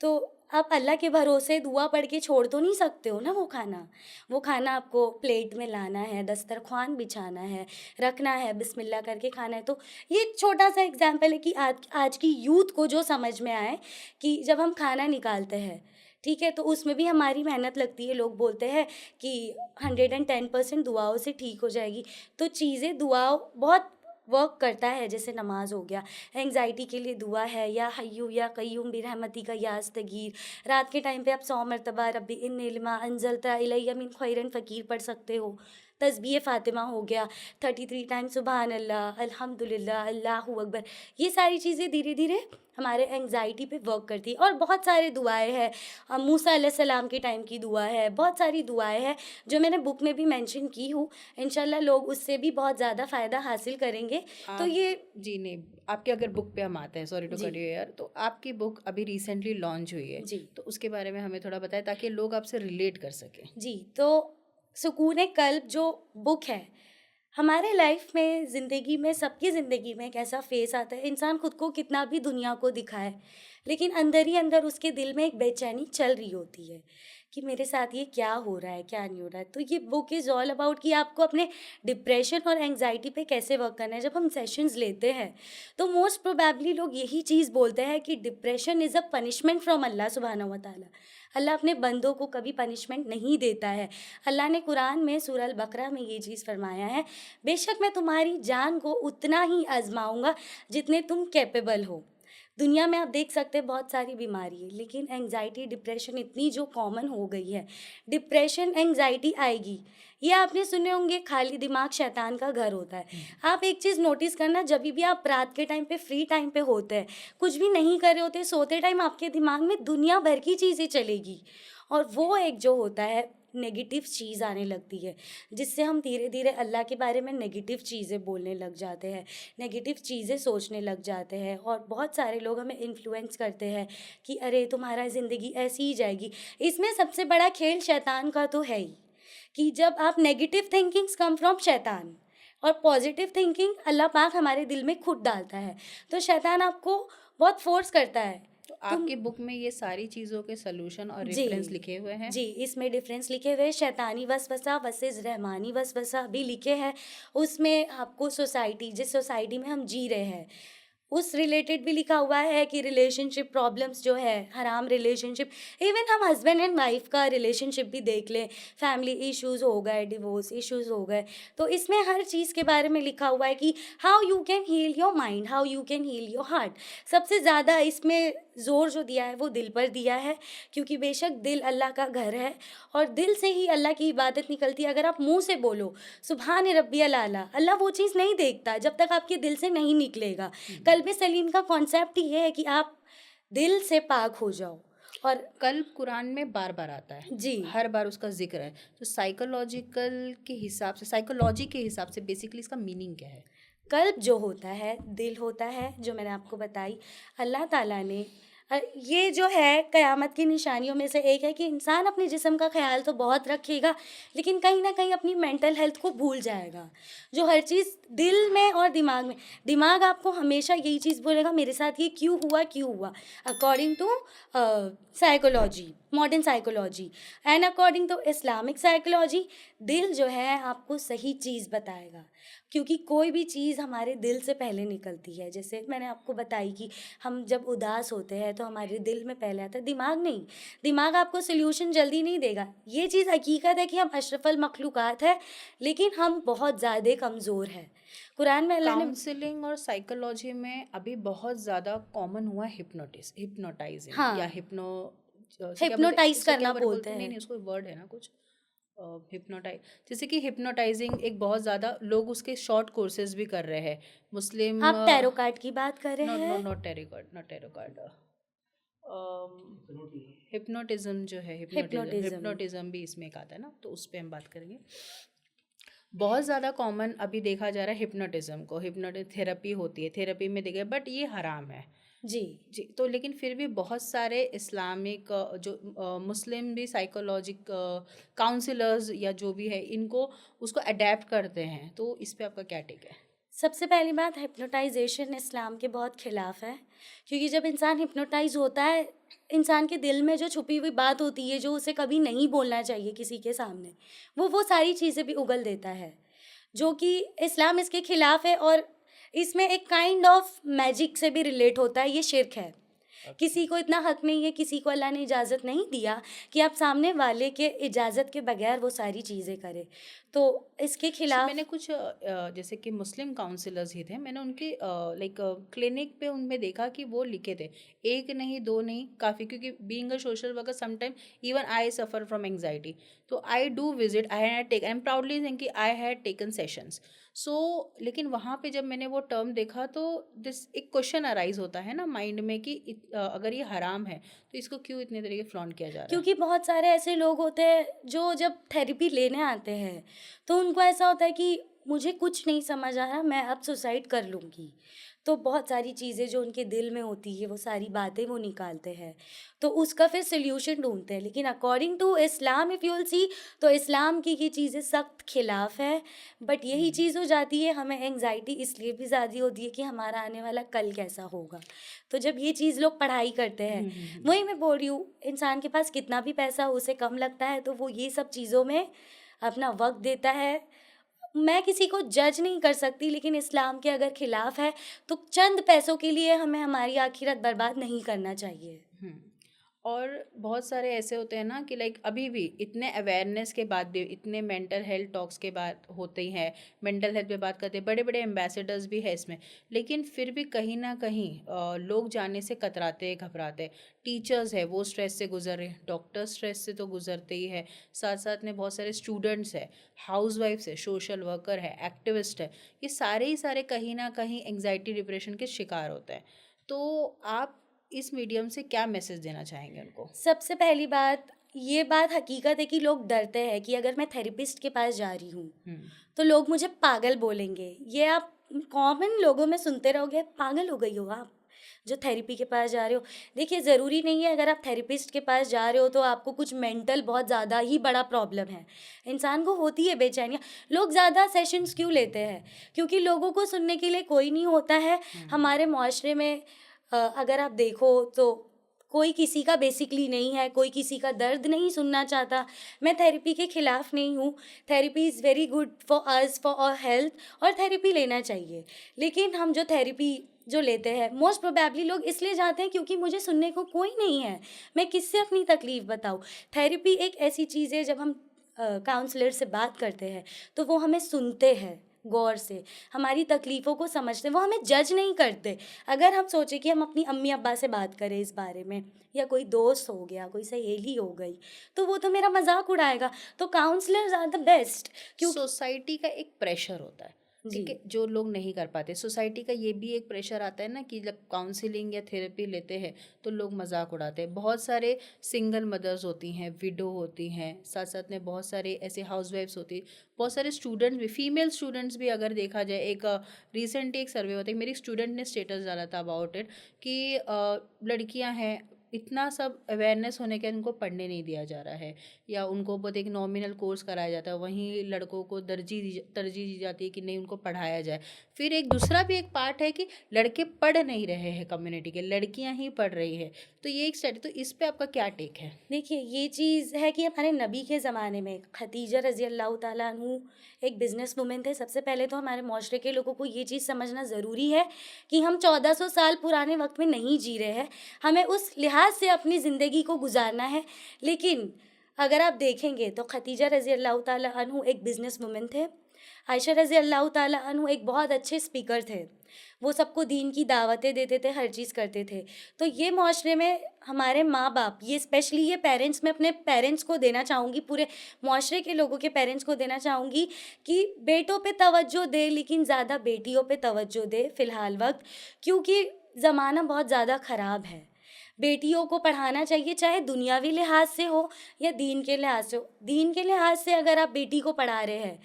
तो आप अल्लाह के भरोसे दुआ पढ़ के छोड़ तो नहीं सकते हो ना वो खाना आपको प्लेट में लाना है, दस्तरख्वान बिछाना है, रखना है, बिस्मिल्लाह करके खाना है। तो ये छोटा सा एग्जाम्पल है कि आज की यूथ को जो समझ में आए कि जब हम खाना निकालते हैं, ठीक है, तो उसमें भी हमारी मेहनत लगती है। लोग बोलते हैं कि 110% दुआओं से ठीक हो जाएगी, तो चीज़ें दुआओं बहुत वर्क करता है। जैसे नमाज हो गया, एंग्जाइटी के लिए दुआ है, या हय्यू या कय्यूम बिरहमती का या अस्तगीर। रात के टाइम पे आप 100 मरतबा रब्बी इन्नी लिमा अंजलता इलैया मिन खैरन फ़कीर पढ़ सकते हो। तस्बीह फ़ातिमा हो गया, 33 टाइम सुबहान अल्लाह, अल्हम्दुलिल्लाह, अल्लाहु अकबर। ये सारी चीज़ें धीरे धीरे हमारे एंग्जाइटी पे वर्क करती है। और बहुत सारे दुआएं हैं, मूसा अलैहिस्सलाम के टाइम की दुआ है, बहुत सारी दुआएं हैं जो मैंने बुक में भी मेंशन की हूँ। इंशाल्लाह लोग उससे भी बहुत ज़्यादा फ़ायदा हासिल करेंगे। तो ये जी नहीं, आपके अगर बुक पे हम आते हैं, सॉरी टू जी कट यू यार, तो आपकी बुक अभी रिसेंटली लॉन्च हुई है, जी तो उसके बारे में हमें थोड़ा बताएं ताकि लोग आपसे रिलेट कर सकें। जी तो सुकून कल्ब जो बुक है, हमारे लाइफ में, ज़िंदगी में, सबकी ज़िंदगी में एक ऐसा फेस आता है, इंसान खुद को कितना भी दुनिया को दिखाए लेकिन अंदर ही अंदर उसके दिल में एक बेचैनी चल रही होती है कि मेरे साथ ये क्या हो रहा है, क्या नहीं हो रहा है। तो ये बुक इज़ ऑल अबाउट कि आपको अपने डिप्रेशन और एंग्जायटी पे कैसे वर्क करना है। जब हम सेशंस लेते हैं, तो मोस्ट प्रोबेबली लोग यही चीज़ बोलते हैं कि depression is a punishment from अल्लाह सुब्हानहू व तआला। अल्लाह अपने बंदों को कभी पनिशमेंट नहीं देता है। अल्लाह ने कुरान में सूरह अल बकरा में ये चीज़ फरमाया है, बेशक मैं तुम्हारी जान को उतना ही आज़माऊँगा जितने तुम कैपेबल हो। दुनिया में आप देख सकते हैं बहुत सारी बीमारी है, लेकिन एंग्जायटी डिप्रेशन इतनी जो कॉमन हो गई है। डिप्रेशन एंग्जायटी आएगी, ये आपने सुने होंगे खाली दिमाग शैतान का घर होता है। आप एक चीज़ नोटिस करना, जब भी आप रात के टाइम पे फ्री टाइम पे होते हैं, कुछ भी नहीं कर रहे होते, सोते टाइम आपके दिमाग में दुनिया भर की चीज़ें चलेगी और वो एक जो होता है नेगेटिव चीज़ आने लगती है, जिससे हम धीरे धीरे अल्लाह के बारे में नेगेटिव चीज़ें बोलने लग जाते हैं, नेगेटिव चीज़ें सोचने लग जाते हैं। और बहुत सारे लोग हमें इन्फ्लुएंस करते हैं कि अरे तुम्हारा ज़िंदगी ऐसी ही जाएगी। इसमें सबसे बड़ा खेल शैतान का तो है ही, कि जब आप नेगेटिव थिंकिंग्स कम फ्रॉम शैतान और पॉजिटिव थिंकिंग अल्लाह पाक हमारे दिल में खुद डालता है। तो शैतान आपको बहुत फोर्स करता है, तो तुम आपकी बुक में ये सारी चीज़ों के सॉल्यूशन और जी रेफरेंस लिखे हुए हैं। जी इसमें डिफरेंस लिखे हुए हैं, शैतानी वसवसा वर्सेस रहमानी वसवसा भी लिखे हैं। उसमें आपको सोसाइटी, जिस सोसाइटी में हम जी रहे हैं, उस रिलेटेड भी लिखा हुआ है कि रिलेशनशिप प्रॉब्लम्स जो है, हराम रिलेशनशिप, इवन हम हस्बैंड एंड वाइफ का रिलेशनशिप भी देख लें, फैमिली इश्यूज हो गए, डिवोर्स इश्यूज हो गए, तो इसमें हर चीज़ के बारे में लिखा हुआ है कि how you can heal your mind, how you can heal your heart. सबसे ज़्यादा इसमें ज़ोर जो दिया है वो दिल पर दिया है, क्योंकि बेशक दिल अल्लाह का घर है और दिल से ही अल्लाह की इबादत निकलती है। अगर आप मुंह से बोलो सुबहान रब्बियल आला, अल्लाह वो चीज़ नहीं देखता जब तक आपके दिल से नहीं निकलेगा। कल्ब सलीम का कॉन्सेप्ट ही है कि आप दिल से पाक हो जाओ। और कल्ब कुरान में बार बार आता है, जी हर बार उसका जिक्र है। तो साइकोलॉजिकल के हिसाब से, साइकोलॉजी के हिसाब से बेसिकली इसका मीनिंग क्या है? कल्ब जो होता है, दिल होता है, जो मैंने आपको बताई अल्लाह ताला ने ये जो है क़यामत की निशानियों में से एक है कि इंसान अपने जिस्म का ख्याल तो बहुत रखेगा, लेकिन कहीं ना कहीं अपनी मेंटल हेल्थ को भूल जाएगा। जो हर चीज़ दिल में और दिमाग में, दिमाग आपको हमेशा यही चीज़ बोलेगा मेरे साथ ये क्यों हुआ, क्यों हुआ, according to psychology, modern psychology and according to Islamic psychology. दिल जो है आपको सही चीज़ बताएगा, क्योंकि कोई भी चीज़ हमारे दिल से पहले निकलती है। जैसे मैंने आपको बताई कि हम जब उदास होते हैं तो हमारे दिल में पहले आता है, दिमाग नहीं। दिमाग आपको सोल्यूशन जल्दी नहीं देगा। ये चीज़ हकीकत है कि हम अशरफुल मखलूक़ात है, लेकिन हम बहुत ज़्यादा कमज़ोर हैं। कुरान में अल्लाह ने काउंसलिंग और साइकोलॉजी में अभी बहुत ज़्यादा कॉमन हुआ हिप्नोटाइजिंग हाँ या हिप्नो हिप्नोटाइज उसको क्या करना वर्ड बोलते बोलते हैं? नहीं हैं। नहीं, उसको वर्ड है ना कुछ, हिप्नोटाइज, जैसे कि हिप्नोटाइजिंग एक बहुत ज़्यादा लोग उसके शॉर्ट कोर्सेज भी कर रहे हैं। मुस्लिम आप टैरो कार्ड की बात कर रहे नो नो हैं? नॉट टेरिकॉर्ड, नॉट टेरिकॉर्ड, हिप्नोटिज्म जो है, हिप्नोटिज्म हिप्नोटिज्म। हिप्नोटिज्म भी इसमें एक आता है ना, तो उस पर हम बात करेंगे। बहुत ज़्यादा कॉमन अभी देखा जा रहा है हिप्नोटिज्म को, हिप्नोटिक थेरेपी होती है, थेरेपी में देखिए, बट ये हराम है जी जी। तो लेकिन फिर भी बहुत सारे इस्लामिक मुस्लिम भी साइकोलॉजिक काउंसलर्स या जो भी है, इनको उसको अडेप्ट करते हैं। तो इस पे आपका क्या टेक है? सबसे पहली बात, हिप्नोटाइजेशन इस्लाम के बहुत खिलाफ है, क्योंकि जब इंसान हिप्नोटाइज होता है, इंसान के दिल में जो छुपी हुई बात होती है, जो उसे कभी नहीं बोलना चाहिए किसी के सामने, वो सारी चीज़ें भी उगल देता है, जो कि इस्लाम इसके खिलाफ है। और इसमें एक काइंड ऑफ मैजिक से भी रिलेट होता है, ये शिर्क है। किसी को इतना हक नहीं है, किसी को अल्लाह ने इजाज़त नहीं दिया कि आप सामने वाले के इजाज़त के बगैर वो सारी चीज़ें करें। तो इसके खिलाफ मैंने कुछ जैसे कि मुस्लिम काउंसलर्स ही थे, मैंने उनके लाइक क्लिनिक पे उनमें देखा कि वो लिखे थे, एक नहीं दो नहीं, काफ़ी, क्योंकि being a social worker sometime even I suffer from anxiety, तो I do visit, I had take, I am proudly saying कि I had taken sessions. So लेकिन वहाँ पे जब मैंने वो टर्म देखा तो दिस एक क्वेश्चन अराइज होता है ना माइंड में कि अगर ये हराम है तो इसको क्यों इतने तरीके फ्लॉन्ट किया जा रहा है? क्योंकि बहुत सारे ऐसे लोग होते हैं जो जब थेरेपी लेने आते हैं तो उनको ऐसा होता है कि मुझे कुछ नहीं समझ आ रहा, मैं अब सुसाइड कर लूँगी। तो बहुत सारी चीज़ें जो उनके दिल में होती है वो सारी बातें वो निकालते हैं, तो उसका फिर सोल्यूशन ढूंढते हैं। लेकिन according to Islam if you will see, तो इस्लाम की ये चीज़ें सख्त खिलाफ है। बट यही हम्म। चीज़ हो जाती है, हमें एंग्जाइटी इसलिए भी ज़्यादा होती है कि हमारा आने वाला कल कैसा होगा। तो जब ये चीज़ लोग पढ़ाई करते हैं, वही मैं बोल रही हूँ, इंसान के पास कितना भी पैसा हो, उसे कम लगता है तो वो ये सब चीज़ों में अपना वक्त देता है। मैं किसी को जज नहीं कर सकती, लेकिन इस्लाम के अगर खिलाफ है तो चंद पैसों के लिए हमें हमारी आखिरत बर्बाद नहीं करना चाहिए। हम्म। और बहुत सारे ऐसे होते हैं ना कि लाइक अभी भी इतने अवेयरनेस के बाद भी, इतने मेंटल हेल्थ टॉक्स के बाद होते ही हैं, मेंटल हेल्थ पे बात करते हैं, बड़े बड़े एम्बेसडर्स भी है इसमें, लेकिन फिर भी कहीं ना कहीं लोग जाने से कतराते घबराते हैं। टीचर्स है वो स्ट्रेस से गुजर रहे हैं, डॉक्टर स्ट्रेस से तो गुजरते ही है, साथ साथ में बहुत सारे स्टूडेंट्स है, हाउस वाइफ्स है, सोशल वर्कर है, एक्टिविस्ट है, ये सारे ही सारे कहीं ना कहीं एंग्जाइटी डिप्रेशन के शिकार होते हैं। तो आप इस मीडियम से क्या मैसेज देना चाहेंगे उनको? सबसे पहली बात, ये बात हकीकत है कि लोग डरते हैं कि अगर मैं थेरेपिस्ट के पास जा रही हूँ हम्म। तो लोग मुझे पागल बोलेंगे। ये आप कॉमन लोगों में सुनते रहोगे, पागल हो गई हो आप जो थेरेपी के पास जा रहे हो। देखिए, ज़रूरी नहीं है अगर आप थेरेपिस्ट के पास जा रहे हो तो आपको कुछ मेंटल बहुत ज़्यादा ही बड़ा प्रॉब्लम है। इंसान को होती है बेचैनियाँ। लोग ज़्यादा सेशंस क्यों लेते हैं? क्योंकि लोगों को सुनने के लिए कोई नहीं होता है। हमारे मुआशरे में अगर आप देखो तो कोई किसी का बेसिकली नहीं है, कोई किसी का दर्द नहीं सुनना चाहता। मैं थेरेपी के खिलाफ नहीं हूँ, therapy is very good for us, for our health, और थेरेपी लेना चाहिए। लेकिन हम जो थेरेपी जो लेते हैं, मोस्ट प्रोबेबली लोग इसलिए जाते हैं क्योंकि मुझे सुनने को कोई नहीं है, मैं किससे अपनी तकलीफ़ बताऊँ। थेरेपी एक ऐसी चीज़ है, जब हम काउंसलर से बात करते हैं तो वो हमें सुनते हैं गौर से, हमारी तकलीफ़ों को समझते हैं, वो हमें जज नहीं करते। अगर हम सोचें कि हम अपनी अम्मी अब्बा से बात करें इस बारे में, या कोई दोस्त हो गया, कोई सहेली हो गई, तो वो तो मेरा मजाक उड़ाएगा। तो काउंसलर्स आर द बेस्ट। क्योंकि सोसाइटी का एक प्रेशर होता है, जी, ठीक है, जो लोग नहीं कर पाते। सोसाइटी का ये भी एक प्रेशर आता है ना कि जब काउंसलिंग या थेरेपी लेते हैं तो लोग मजाक उड़ाते हैं। बहुत सारे सिंगल मदर्स होती हैं, विडो होती हैं, साथ साथ में बहुत सारे ऐसे हाउस वाइफ्स होती हैं, बहुत सारे स्टूडेंट्स भी, फीमेल स्टूडेंट्स भी अगर देखा जाए। एक रिसेंटली एक सर्वे होता है, मेरी स्टूडेंट ने स्टेटस डाला था अबाउट इट कि लड़कियां हैं, इतना सब अवेयरनेस होने के उनको पढ़ने नहीं दिया जा रहा है, या उनको बहुत एक नॉमिनल कोर्स कराया जाता है, वहीं लड़कों को तरजीह दी जाती है कि नहीं उनको पढ़ाया जाए। फिर एक दूसरा भी एक पार्ट है कि लड़के पढ़ नहीं रहे हैं कम्युनिटी के, लड़कियां ही पढ़ रही है। तो ये एक स्टडी, तो इस पे आपका क्या टेक है? देखिए, ये चीज़ है कि हमारे नबी के ज़माने में खदीजा रज़ी अल्लाह ताला अन्हु एक बिज़नेस वूमेन थे। सबसे पहले तो हमारे माशरे के लोगों को ये चीज़ समझना ज़रूरी है कि हम 1400 साल पुराने वक्त में नहीं जी रहे हैं, हमें उस लिहाज से अपनी ज़िंदगी को गुजारना है। लेकिन अगर आप देखेंगे तो खदीजा रज़ी अल्लाह ताला अन्हु एक बिज़नेस वूमेन थे। आयशा रज़ी अल्लाह ताला अन्हु एक बहुत अच्छे स्पीकर थे, वो सबको दीन की दावतें देते थे, हर चीज़ करते थे। तो ये माशरे में हमारे माँ बाप, ये स्पेशली ये पेरेंट्स, मैं अपने पेरेंट्स को देना चाहूँगी, पूरे माशरे के लोगों के पेरेंट्स को देना चाहूँगी कि बेटों पे तवज्जो दे, लेकिन ज़्यादा बेटियों पे तवज्जो दे फ़िलहाल वक्त, क्योंकि ज़माना बहुत ज़्यादा ख़राब है। बेटियों को पढ़ाना चाहिए, चाहे दुनियावी लिहाज से हो या दीन के लिहाज से हो। दीन के लिहाज से अगर आप बेटी को पढ़ा रहे हैं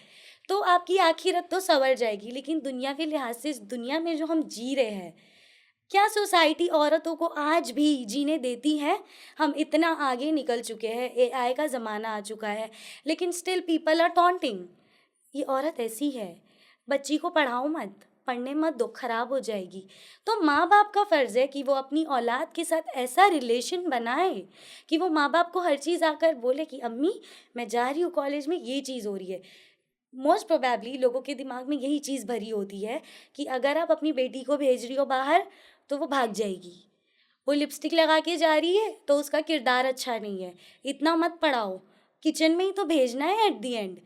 तो आपकी आखिरत तो संवर जाएगी, लेकिन दुनियावी लिहाज से इस दुनिया में जो हम जी रहे हैं, क्या सोसाइटी औरतों को आज भी जीने देती है? हम इतना आगे निकल चुके हैं, एआई का ज़माना आ चुका है, लेकिन स्टिल पीपल आर टॉन्टिंग, ये औरत ऐसी है, बच्ची को पढ़ाओ मत, पढ़ने मत दो, खराब हो जाएगी। तो माँ बाप का फ़र्ज़ है कि वो अपनी औलाद के साथ ऐसा रिलेशन बनाए कि वो माँ बाप को हर चीज़ आकर बोले कि अम्मी मैं जा रही हूँ कॉलेज में, ये चीज़ हो रही है। मोस्ट प्रोबेबली लोगों के दिमाग में यही चीज़ भरी होती है कि अगर आप अपनी बेटी को भेज रही हो बाहर तो वो भाग जाएगी, वो लिपस्टिक लगा के जा रही है तो उसका किरदार अच्छा नहीं है, इतना मत पढ़ाओ, किचन में ही तो भेजना है एट दी एंड।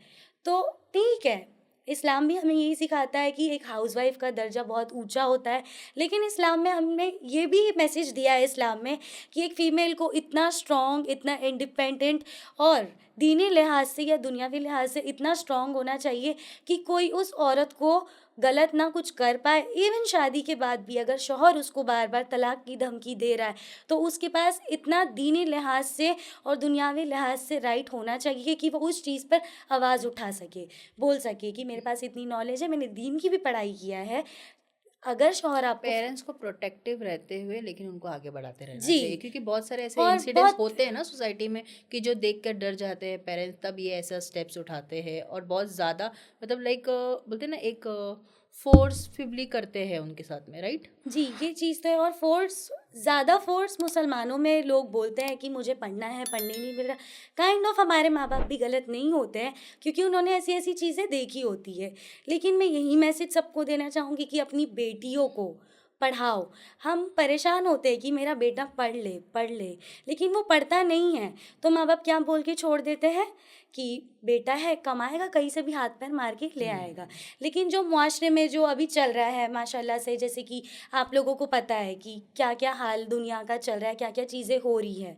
तो ठीक है, इस्लाम भी हमें यही सिखाता है कि एक हाउसवाइफ का दर्जा बहुत ऊंचा होता है, लेकिन इस्लाम में हमने ये भी मैसेज दिया है इस्लाम में कि एक फ़ीमेल को इतना स्ट्रॉन्ग, इतना इंडिपेंडेंट और दीनी लिहाज से या दुनियावी लिहाज से इतना स्ट्रॉन्ग होना चाहिए कि कोई उस औरत को गलत ना कुछ कर पाए। इवन शादी के बाद भी अगर शौहर उसको बार बार तलाक की धमकी दे रहा है तो उसके पास इतना दीनी लिहाज से और दुनियावी लिहाज से राइट होना चाहिए कि वो उस चीज़ पर आवाज़ उठा सके, बोल सके कि मेरे पास इतनी नॉलेज है, मैंने दीन की भी पढ़ाई किया है, अगर शौहर आपको पेरेंट्स को प्रोटेक्टिव रहते हुए लेकिन उनको आगे बढ़ाते रहना जी चाहिए, क्योंकि बहुत सारे ऐसे और इंसिडेंट्स बहुत होते हैं ना सोसाइटी में कि जो देख कर डर जाते हैं पेरेंट्स, तब ये ऐसा स्टेप्स उठाते हैं और बहुत ज़्यादा मतलब लाइक बोलते हैं ना एक फोर्सफुली करते हैं उनके साथ में, राइट? जी ये चीज़ तो है। और ज़्यादा फोर्स मुसलमानों में लोग बोलते हैं कि मुझे पढ़ना है, पढ़ने नहीं मिल रहा। काइंड ऑफ हमारे माँ बाप भी गलत नहीं होते हैं, क्योंकि उन्होंने ऐसी ऐसी चीज़ें देखी होती है। लेकिन मैं यही मैसेज सबको देना चाहूँगी कि अपनी बेटियों को पढ़ाओ। हम परेशान होते हैं कि मेरा बेटा पढ़ ले, लेकिन वो पढ़ता नहीं है। तो माँ बाप क्या बोल के छोड़ देते हैं कि बेटा है, कमाएगा, कहीं से भी हाथ पैर मार के ले आएगा। लेकिन जो मुआशरे में जो अभी चल रहा है माशाल्लाह से, जैसे कि आप लोगों को पता है कि क्या क्या हाल दुनिया का चल रहा है, क्या क्या चीज़ें हो रही है,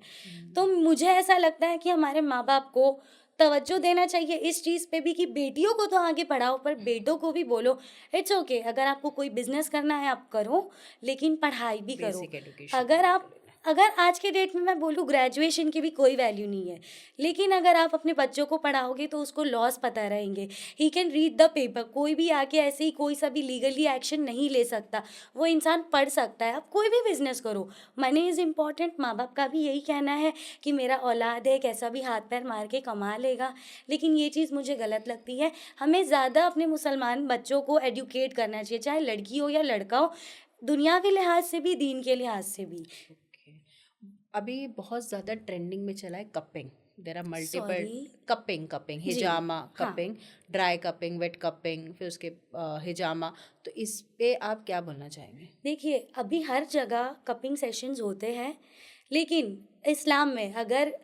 तो मुझे ऐसा लगता है कि हमारे माँ बाप को तवज्जो देना चाहिए इस चीज़ पे भी कि बेटियों को तो आगे पढ़ाओ, पर बेटों को भी बोलो इट्स ओके, अगर आपको कोई बिजनेस करना है आप करो, लेकिन पढ़ाई भी करो। बेसिक एजुकेशन अगर तो आप अगर आज के डेट में मैं बोलूँ ग्रेजुएशन की भी कोई वैल्यू नहीं है, लेकिन अगर आप अपने बच्चों को पढ़ाओगे तो उसको लॉस पता रहेंगे। He can read the paper, कोई भी आके ऐसे ही कोई सा भी लीगली एक्शन नहीं ले सकता, वो इंसान पढ़ सकता है। आप कोई भी बिजनेस करो, मनी इज़ इम्पॉर्टेंट। माँ बाप का भी यही कहना है कि मेरा औलाद है, कैसा भी हाथ पैर मार के कमा लेगा, लेकिन ये चीज़ मुझे गलत लगती है। हमें ज़्यादा अपने मुसलमान बच्चों को एडुकेट करना चाहिए, चाहे लड़की हो या लड़का हो, दुनियावी लिहाज से भी, दीन के लिहाज से भी। ओके। अभी बहुत ज़्यादा ट्रेंडिंग में चला है cupping. There are multiple sorry. Cupping, cupping जी हिजामा हाँ, cupping, dry cupping, wet cupping, फिर उसके हिजामा। तो इस पे आप क्या बोलना चाहेंगे? देखिए अभी हर जगह कपिंग सेशंस होते हैं, लेकिन इस्लाम में अगर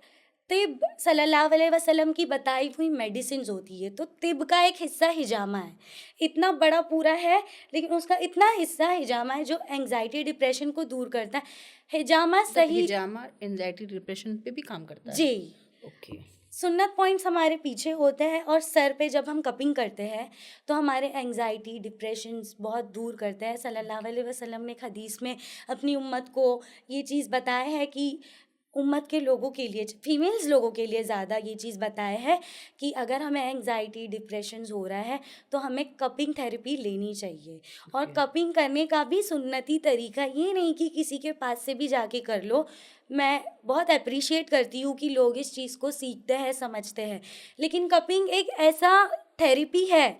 तिब सल्लल्लाहु अलैहि वसल्लम की बताई हुई मेडिसिन्स होती है, तो तिब का एक हिस्सा हिजामा है। इतना बड़ा पूरा है, लेकिन उसका इतना हिस्सा हिजामा है जो एंग्जाइटी डिप्रेशन को दूर करता है। हिजामा मतलब सही। हिजामा एंजाइटी डिप्रेशन पे भी काम करता है? जी, ओके। सुन्नत पॉइंट्स हमारे पीछे होते हैं, और सर पे जब हम कपिंग करते हैं तो हमारे एंग्जाइटी डिप्रेशंस बहुत दूर करते हैं। सल्लल्लाहु अलैहि वसल्लम ने एक हदीस में अपनी उम्मत को ये चीज़ बताया है कि उम्मत के लोगों के लिए, फीमेल्स लोगों के लिए ज़्यादा ये चीज़ बताया है कि अगर हमें एंग्जाइटी डिप्रेशंस हो रहा है तो हमें कपिंग थेरेपी लेनी चाहिए। और ओके। कपिंग करने का भी सुन्नती तरीका, ये नहीं कि किसी के पास से भी जाके कर लो। मैं बहुत अप्रिशिएट करती हूँ कि लोग इस चीज़ को सीखते हैं, समझते हैं, लेकिन कपिंग एक ऐसा थेरेपी है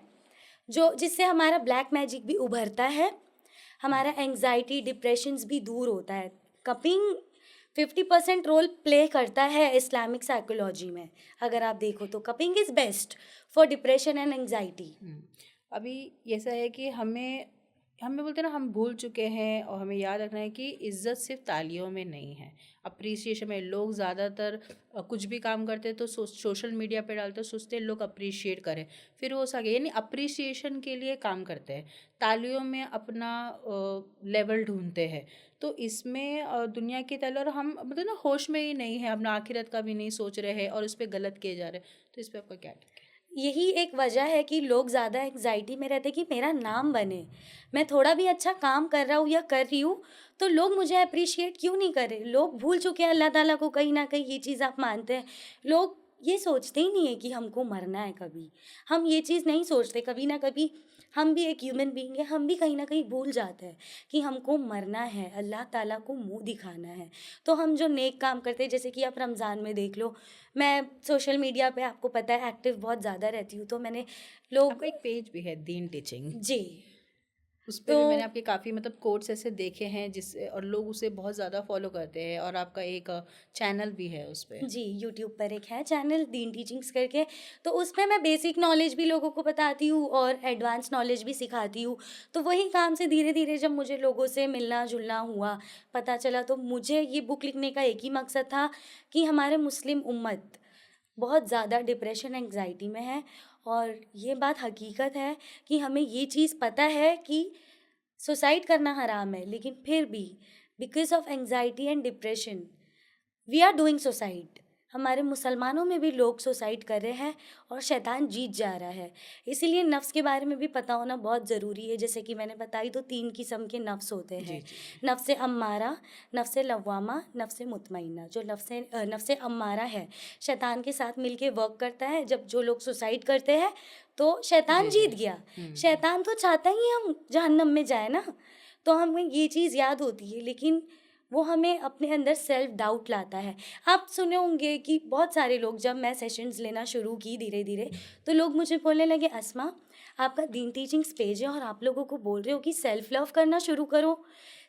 जो जिससे हमारा ब्लैक मैजिक भी उभरता है, हमारा एंग्जाइटी डिप्रेशंस भी दूर होता है। कपिंग 50% रोल प्ले करता है इस्लामिक साइकोलॉजी में। अगर आप देखो तो cupping is best for depression and anxiety. अभी ऐसा है कि हमें हमें बोलते हैं ना, हम भूल चुके हैं और हमें याद रखना है कि इज्जत सिर्फ तालियों में नहीं है, अप्रिसिएशन में। लोग ज़्यादातर कुछ भी काम करते हैं तो सोशल मीडिया पे डालते हैं, सोचते हैं लोग अप्रिशिएट करें, फिर वो सके यानी अप्रिसिएशन के लिए काम करते हैं, तालियों में अपना लेवल ढूंढते हैं। तो इसमें दुनिया की ताली, और हम मतलब ना होश में ही नहीं है, अपना आखिरत का भी नहीं सोच रहे हैं और उस पर गलत किए जा रहे हैं। तो इस पर आपका क्या टिक है? यही एक वजह है कि लोग ज़्यादा एंग्जाइटी में रहते कि मेरा नाम बने। मैं थोड़ा भी अच्छा काम कर रहा हूँ या कर रही हूँ तो लोग मुझे अप्रिशिएट क्यों नहीं करें। लोग भूल चुके हैं अल्लाह ताला को, कहीं ना कहीं ये चीज़ आप मानते हैं। लोग ये सोचते ही नहीं है कि हमको मरना है कभी। हम ये चीज़ नहीं सोचते, कभी ना कभी हम भी एक ह्यूमन बीइंग है, हम भी कहीं ना कहीं भूल जाते हैं कि हमको मरना है, अल्लाह ताला को मुंह दिखाना है। तो हम जो नेक काम करते हैं, जैसे कि आप रमज़ान में देख लो, मैं सोशल मीडिया पे आपको पता है एक्टिव बहुत ज़्यादा रहती हूँ, तो मैंने लोग आपका एक पेज भी है दीन टीचिंग, जी उस पे तो भी मैंने आपके काफ़ी मतलब कोट्स ऐसे देखे हैं जिससे और लोग उसे बहुत ज़्यादा फॉलो करते हैं, और आपका एक चैनल भी है उस पे। जी यूट्यूब पर एक है चैनल दीन टीचिंग्स करके, तो उसमें मैं बेसिक नॉलेज भी लोगों को बताती हूँ और एडवांस नॉलेज भी सिखाती हूँ। तो वही काम से धीरे धीरे जब मुझे लोगों से मिलना जुलना हुआ, पता चला, तो मुझे ये बुक लिखने का एक ही मकसद था कि हमारे मुस्लिम उम्मत बहुत ज़्यादा डिप्रेशन एंग्जाइटी में है। और ये बात हकीकत है कि हमें ये चीज़ पता है कि सुसाइड करना हराम है, लेकिन फिर भी because of anxiety and depression we are doing suicide. हमारे मुसलमानों में भी लोग सुसाइड कर रहे हैं और शैतान जीत जा रहा है। इसीलिए नफ्स के बारे में भी पता होना बहुत ज़रूरी है। जैसे कि मैंने बताई तो 3 किस्म के नफ्स होते जी हैं। जी। नफ्स अम्मारा, नफ्स लव्वामा, नफ्स मुतमइन्ना। जो नफ्स अम्मारा है, शैतान के साथ मिलके वर्क करता है। जब जो लोग सुसाइड करते हैं तो शैतान जी जी। जीत गया। हम्म। शैतान तो चाहता ही हम जहन्नम में जाए ना, तो हमें ये चीज़ याद होती है, लेकिन वो हमें अपने अंदर सेल्फ डाउट लाता है। आप सुने होंगे कि बहुत सारे लोग, जब मैं सेशंस लेना शुरू की धीरे धीरे, तो लोग मुझे बोलने लगे, अस्मा आपका दीन टीचिंग्स पेज है और आप लोगों को बोल रहे हो कि सेल्फ लव करना शुरू करो।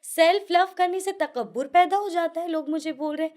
सेल्फ लव करने से तकब्बुर पैदा हो जाता है, लोग मुझे बोल रहे।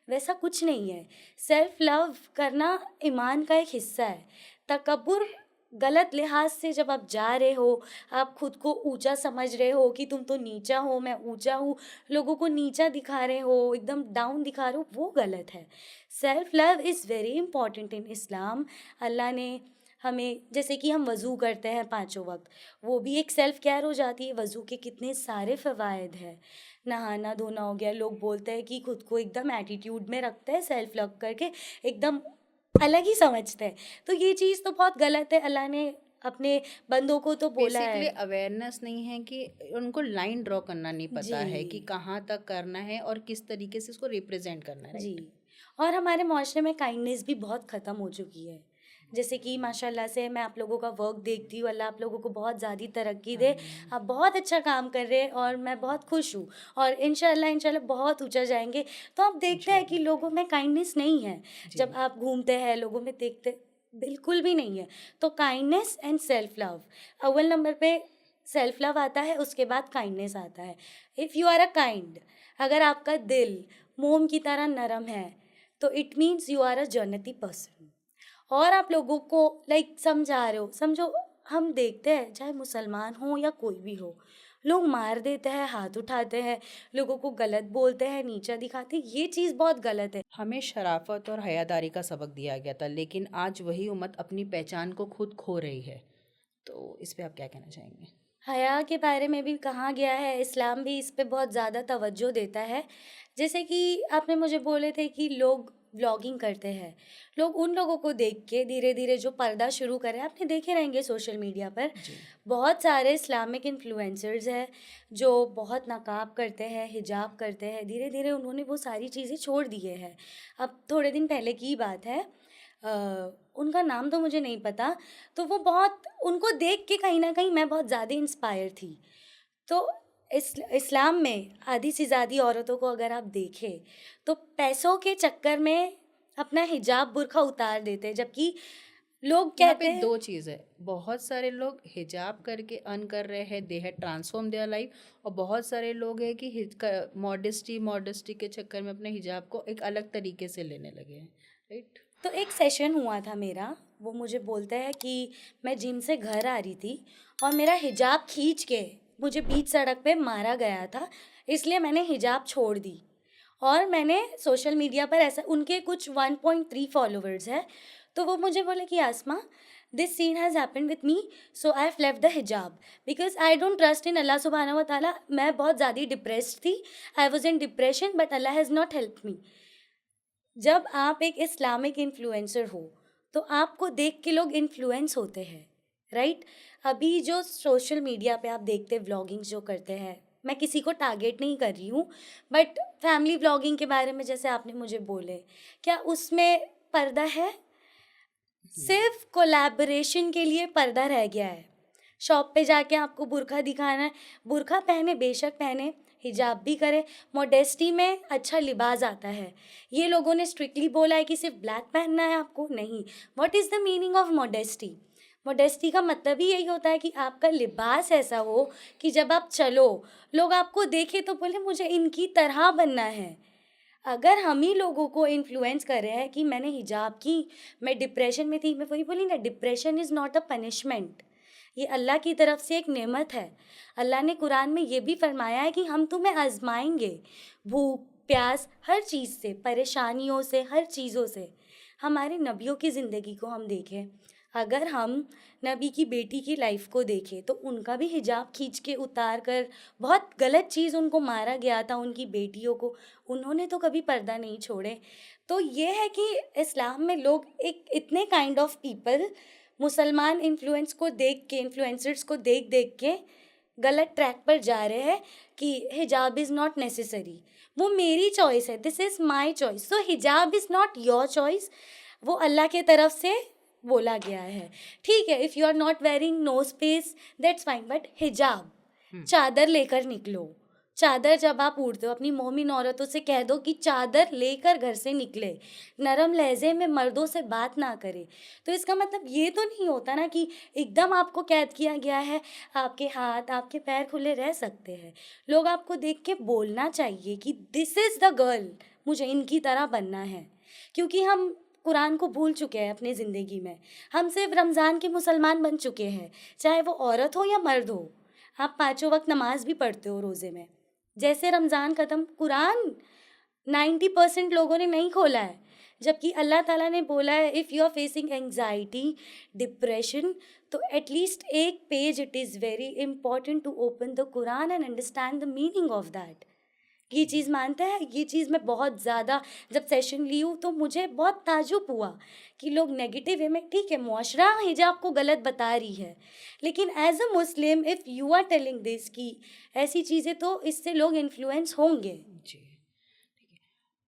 वैसा कुछ नहीं है। सेल्फ लव करना ईमान का एक हिस्सा है। तकब्बुर गलत लिहाज से जब आप जा रहे हो, आप खुद को ऊंचा समझ रहे हो कि तुम तो नीचा हो, मैं ऊंचा हूँ, लोगों को नीचा दिखा रहे हो, एकदम डाउन दिखा रहे हो, वो गलत है। Self love is very important in Islam. Allah ने हमें, जैसे कि हम वज़ू करते हैं 5 वक्त, वो भी एक सेल्फ केयर हो जाती है। वज़ू के कितने सारे फ़वाइद हैं। नहाना धोना हो गया, लोग बोलते हैं कि खुद को एकदम एटीट्यूड में रखते हैं सेल्फ लव करके, एकदम अलग ही समझते हैं। तो ये चीज़ तो बहुत गलत है। अल्लाह ने अपने बंदों को तो बोला बेसिकली है। अवेयरनेस नहीं है कि उनको लाइन ड्रॉ करना नहीं पता जी है कि कहाँ तक करना है और किस तरीके से इसको रिप्रेजेंट करना है, जी। राइट? और हमारे माशरे में काइंडनेस भी बहुत ख़त्म हो चुकी है। जैसे कि माशाल्लाह से मैं आप लोगों का वर्क देखती हूँ, अल्लाह आप लोगों को बहुत ज़्यादा तरक्की दे। आमीन। आप बहुत अच्छा काम कर रहे हैं और मैं बहुत खुश हूँ, और इंशाल्लाह इंशाल्लाह बहुत ऊंचा जाएंगे। तो आप देखते हैं कि इंशाल्लाह। लोगों में काइंडनेस नहीं है। जी। जब आप घूमते हैं लोगों में देखते, बिल्कुल भी नहीं है। तो काइंडनेस एंड सेल्फ लव, अव्वल नंबर पे सेल्फ लव आता है, उसके बाद काइंडनेस आता है। If you are a kind, अगर आपका दिल मोम की तरह नरम है, तो it means you are a जन्नती पर्सन। और आप लोगों को समझा रहे हो। समझो, हम देखते हैं चाहे मुसलमान हो या कोई भी हो, लोग मार देते हैं, हाथ उठाते हैं, लोगों को गलत बोलते हैं, नीचा दिखाते हैं। ये चीज़ बहुत गलत है। हमें शराफत और हयादारी का सबक दिया गया था, लेकिन आज वही उम्मत अपनी पहचान को खुद खो रही है। तो इस पे आप क्या कहना चाहेंगे? हया के बारे में भी कहा गया है, इस्लाम भी इस पे बहुत ज़्यादा तवज्जो देता है। जैसे कि आपने मुझे बोले थे कि लोग व्लॉगिंग करते हैं, लोग उन लोगों को देख के धीरे धीरे जो पर्दा शुरू करें, आपने देखे रहेंगे सोशल मीडिया पर जी। बहुत सारे इस्लामिक इन्फ्लुएंसर्स हैं जो बहुत नकाब करते हैं, हिजाब करते हैं। धीरे धीरे उन्होंने वो सारी चीज़ें छोड़ दिए हैं। अब थोड़े दिन पहले की बात है, उनका नाम तो मुझे नहीं पता। तो वो बहुत, उनको देख के कहीं ना कहीं मैं बहुत ज़्यादा इंस्पायर थी। तो इस्लाम में आधी से ज़्यादा औरतों को अगर आप देखें, तो पैसों के चक्कर में अपना हिजाब बुर्का उतार देते हैं, जबकि लोग यहाँ पे कहते हैं। दो चीज़ है, बहुत सारे लोग हिजाब करके अर्न कर रहे हैं, they have transform their life, और बहुत सारे लोग हैं कि मॉडेस्टी मॉडेस्टी के चक्कर में अपने हिजाब को एक अलग तरीके से लेने लगे हैं, राइट? तो एक सेशन हुआ था मेरा, वो मुझे बोलते हैं कि मैं जिम से घर आ रही थी और मेरा हिजाब खींच के मुझे बीच सड़क पे मारा गया था, इसलिए मैंने हिजाब छोड़ दी। और मैंने सोशल मीडिया पर ऐसा, उनके कुछ 1.3 फॉलोवर्स हैं, तो वो मुझे बोले कि Asma, this scene has happened with me, so I have left the hijab because I don't trust in Allah सुबहाना व ताला। मैं बहुत ज़्यादा डिप्रेस्ड थी, I was in depression, but Allah has not help me. जब आप एक इस्लामिक इन्फ्लुएंसर हो, तो आपको देख के लोग इन्फ्लुएंस होते हैं, राइट? अभी जो सोशल मीडिया पे आप देखते हैं व्लॉगिंग जो करते हैं, मैं किसी को टारगेट नहीं कर रही हूँ, बट फैमिली व्लॉगिंग के बारे में जैसे आपने मुझे बोले, क्या उसमें पर्दा है? सिर्फ कोलैबोरेशन के लिए पर्दा रह गया है। शॉप पे जाके आपको बुर्का दिखाना है, बुर्का पहने, बेशक पहने, हिजाब भी करे, मॉडेस्टी में अच्छा लिबास आता है। ये लोगों ने स्ट्रिक्टली बोला है कि सिर्फ ब्लैक पहनना है आपको, नहीं। What is the meaning of modesty? Modesty का मतलब ही यही होता है कि आपका लिबास ऐसा हो कि जब आप चलो, लोग आपको देखें तो बोले मुझे इनकी तरह बनना है। अगर हम ही लोगों को इन्फ्लुएंस कर रहे हैं कि मैंने हिजाब की, मैं डिप्रेशन में थी, मैं वही बोली ना, depression is not a punishment, ये अल्लाह की तरफ से एक नेमत है। अल्लाह ने कुरान में ये भी फरमाया है कि हम तुम्हें आजमाएंगे, भूख प्यास हर चीज़ से, परेशानियों से, हर चीज़ों से। हमारे नबियों की ज़िंदगी को हम देखें, अगर हम नबी की बेटी की लाइफ को देखें, तो उनका भी हिजाब खींच के उतार कर बहुत गलत चीज़, उनको मारा गया था, उनकी बेटियों को, उन्होंने तो कभी पर्दा नहीं छोड़े। तो ये है कि इस्लाम में लोग एक इतने काइंड ऑफ पीपल मुसलमान इन्फ्लुएंसर्स को देख देख के गलत ट्रैक पर जा रहे हैं कि हिजाब इज़ नॉट नेसेसरी। वो मेरी चॉइस है, दिस इज़ माई चॉइस, सो हिजाब इज़ नॉट योर चॉइस, वो अल्लाह के तरफ से बोला गया है। ठीक है, if you are not wearing no space that's fine, but हिजाब, चादर लेकर निकलो। चादर जब आप ओढ़ते हो, अपनी मोमिन औरतों से कह दो कि चादर लेकर घर से निकले, नरम लहजे में मर्दों से बात ना करे। तो इसका मतलब ये तो नहीं होता ना कि एकदम आपको कैद किया गया है, आपके हाथ आपके पैर खुले रह सकते हैं। लोग आपको देख के बोलना चाहिए कि दिस इज़ द गर्ल, मुझे इनकी तरह बनना है। क्योंकि हम कुरान को भूल चुके हैं अपनी ज़िंदगी में, हम सिर्फ रमज़ान के मुसलमान बन चुके हैं, चाहे वो औरत हो या मर्द हो। आप 5 वक्त नमाज भी पढ़ते हो रोज़े में, जैसे रमज़ान ख़त्म, कुरान 90% लोगों ने नहीं खोला है, जबकि अल्लाह ताला ने बोला है if you are facing anxiety, depression, तो एटलीस्ट एक page it is very important to open the Quran and understand the meaning of that. ये चीज़ मानते हैं, ये चीज़ मैं बहुत ज़्यादा जब सेशन ली हूँ तो मुझे बहुत ताजुब हुआ कि लोग नेगेटिव वे में, ठीक है मुआशरा हिजाब को गलत बता रही है, लेकिन as a Muslim if you are telling this कि ऐसी चीज़ें, तो इससे लोग इन्फ्लुएंस होंगे। जी, ठीक है।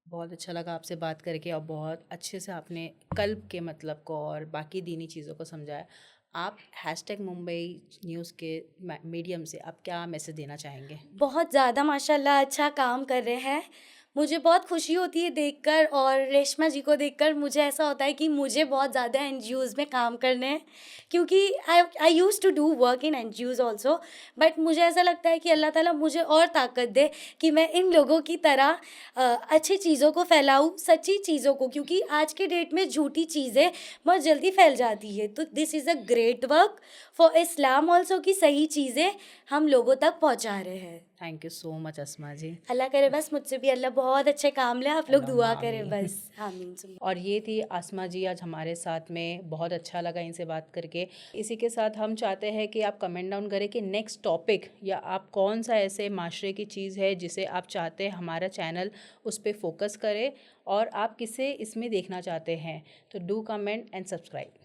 बहुत अच्छा लगा आपसे बात करके और बहुत अच्छे से आपने कल्ब के मतलब को और बाकी दीनी चीज़ों को समझाया। आप #मुंबई न्यूज़ के मीडियम से आप क्या मैसेज देना चाहेंगे? बहुत ज़्यादा माशाल्लाह अच्छा काम कर रहे हैं। मुझे बहुत खुशी होती है देखकर, और रेशमा जी को देखकर मुझे ऐसा होता है कि मुझे बहुत ज़्यादा एनजीओज़ में काम करने हैं, क्योंकि I used to do work in NGOs also, but मुझे ऐसा लगता है कि अल्लाह ताला मुझे और ताकत दे कि मैं इन लोगों की तरह अच्छी चीज़ों को फैलाऊँ, सच्ची चीज़ों को, क्योंकि आज के डेट में झूठी चीज़ें बहुत जल्दी फैल जाती है। तो this is a great work for Islam also कि सही चीज़ें हम लोगों तक पहुँचा रहे हैं। थैंक यू सो मच अस्मा जी। अल्लाह करे बस मुझसे भी अल्लाह बहुत अच्छे काम ले, आप लोग दुआ अल्लाहुम्मा करें आमीन। बस। आमीन सुम्मा। और ये थी आसमा जी आज हमारे साथ में, बहुत अच्छा लगा इनसे बात करके। इसी के साथ हम चाहते हैं कि आप कमेंट डाउन करें कि नेक्स्ट टॉपिक या आप कौन सा ऐसे माशरे की चीज़ है जिसे आप चाहते हैं हमारा चैनल उस पर फोकस करे, और आप किसे इसमें देखना चाहते हैं। तो डू कमेंट एंड सब्सक्राइब।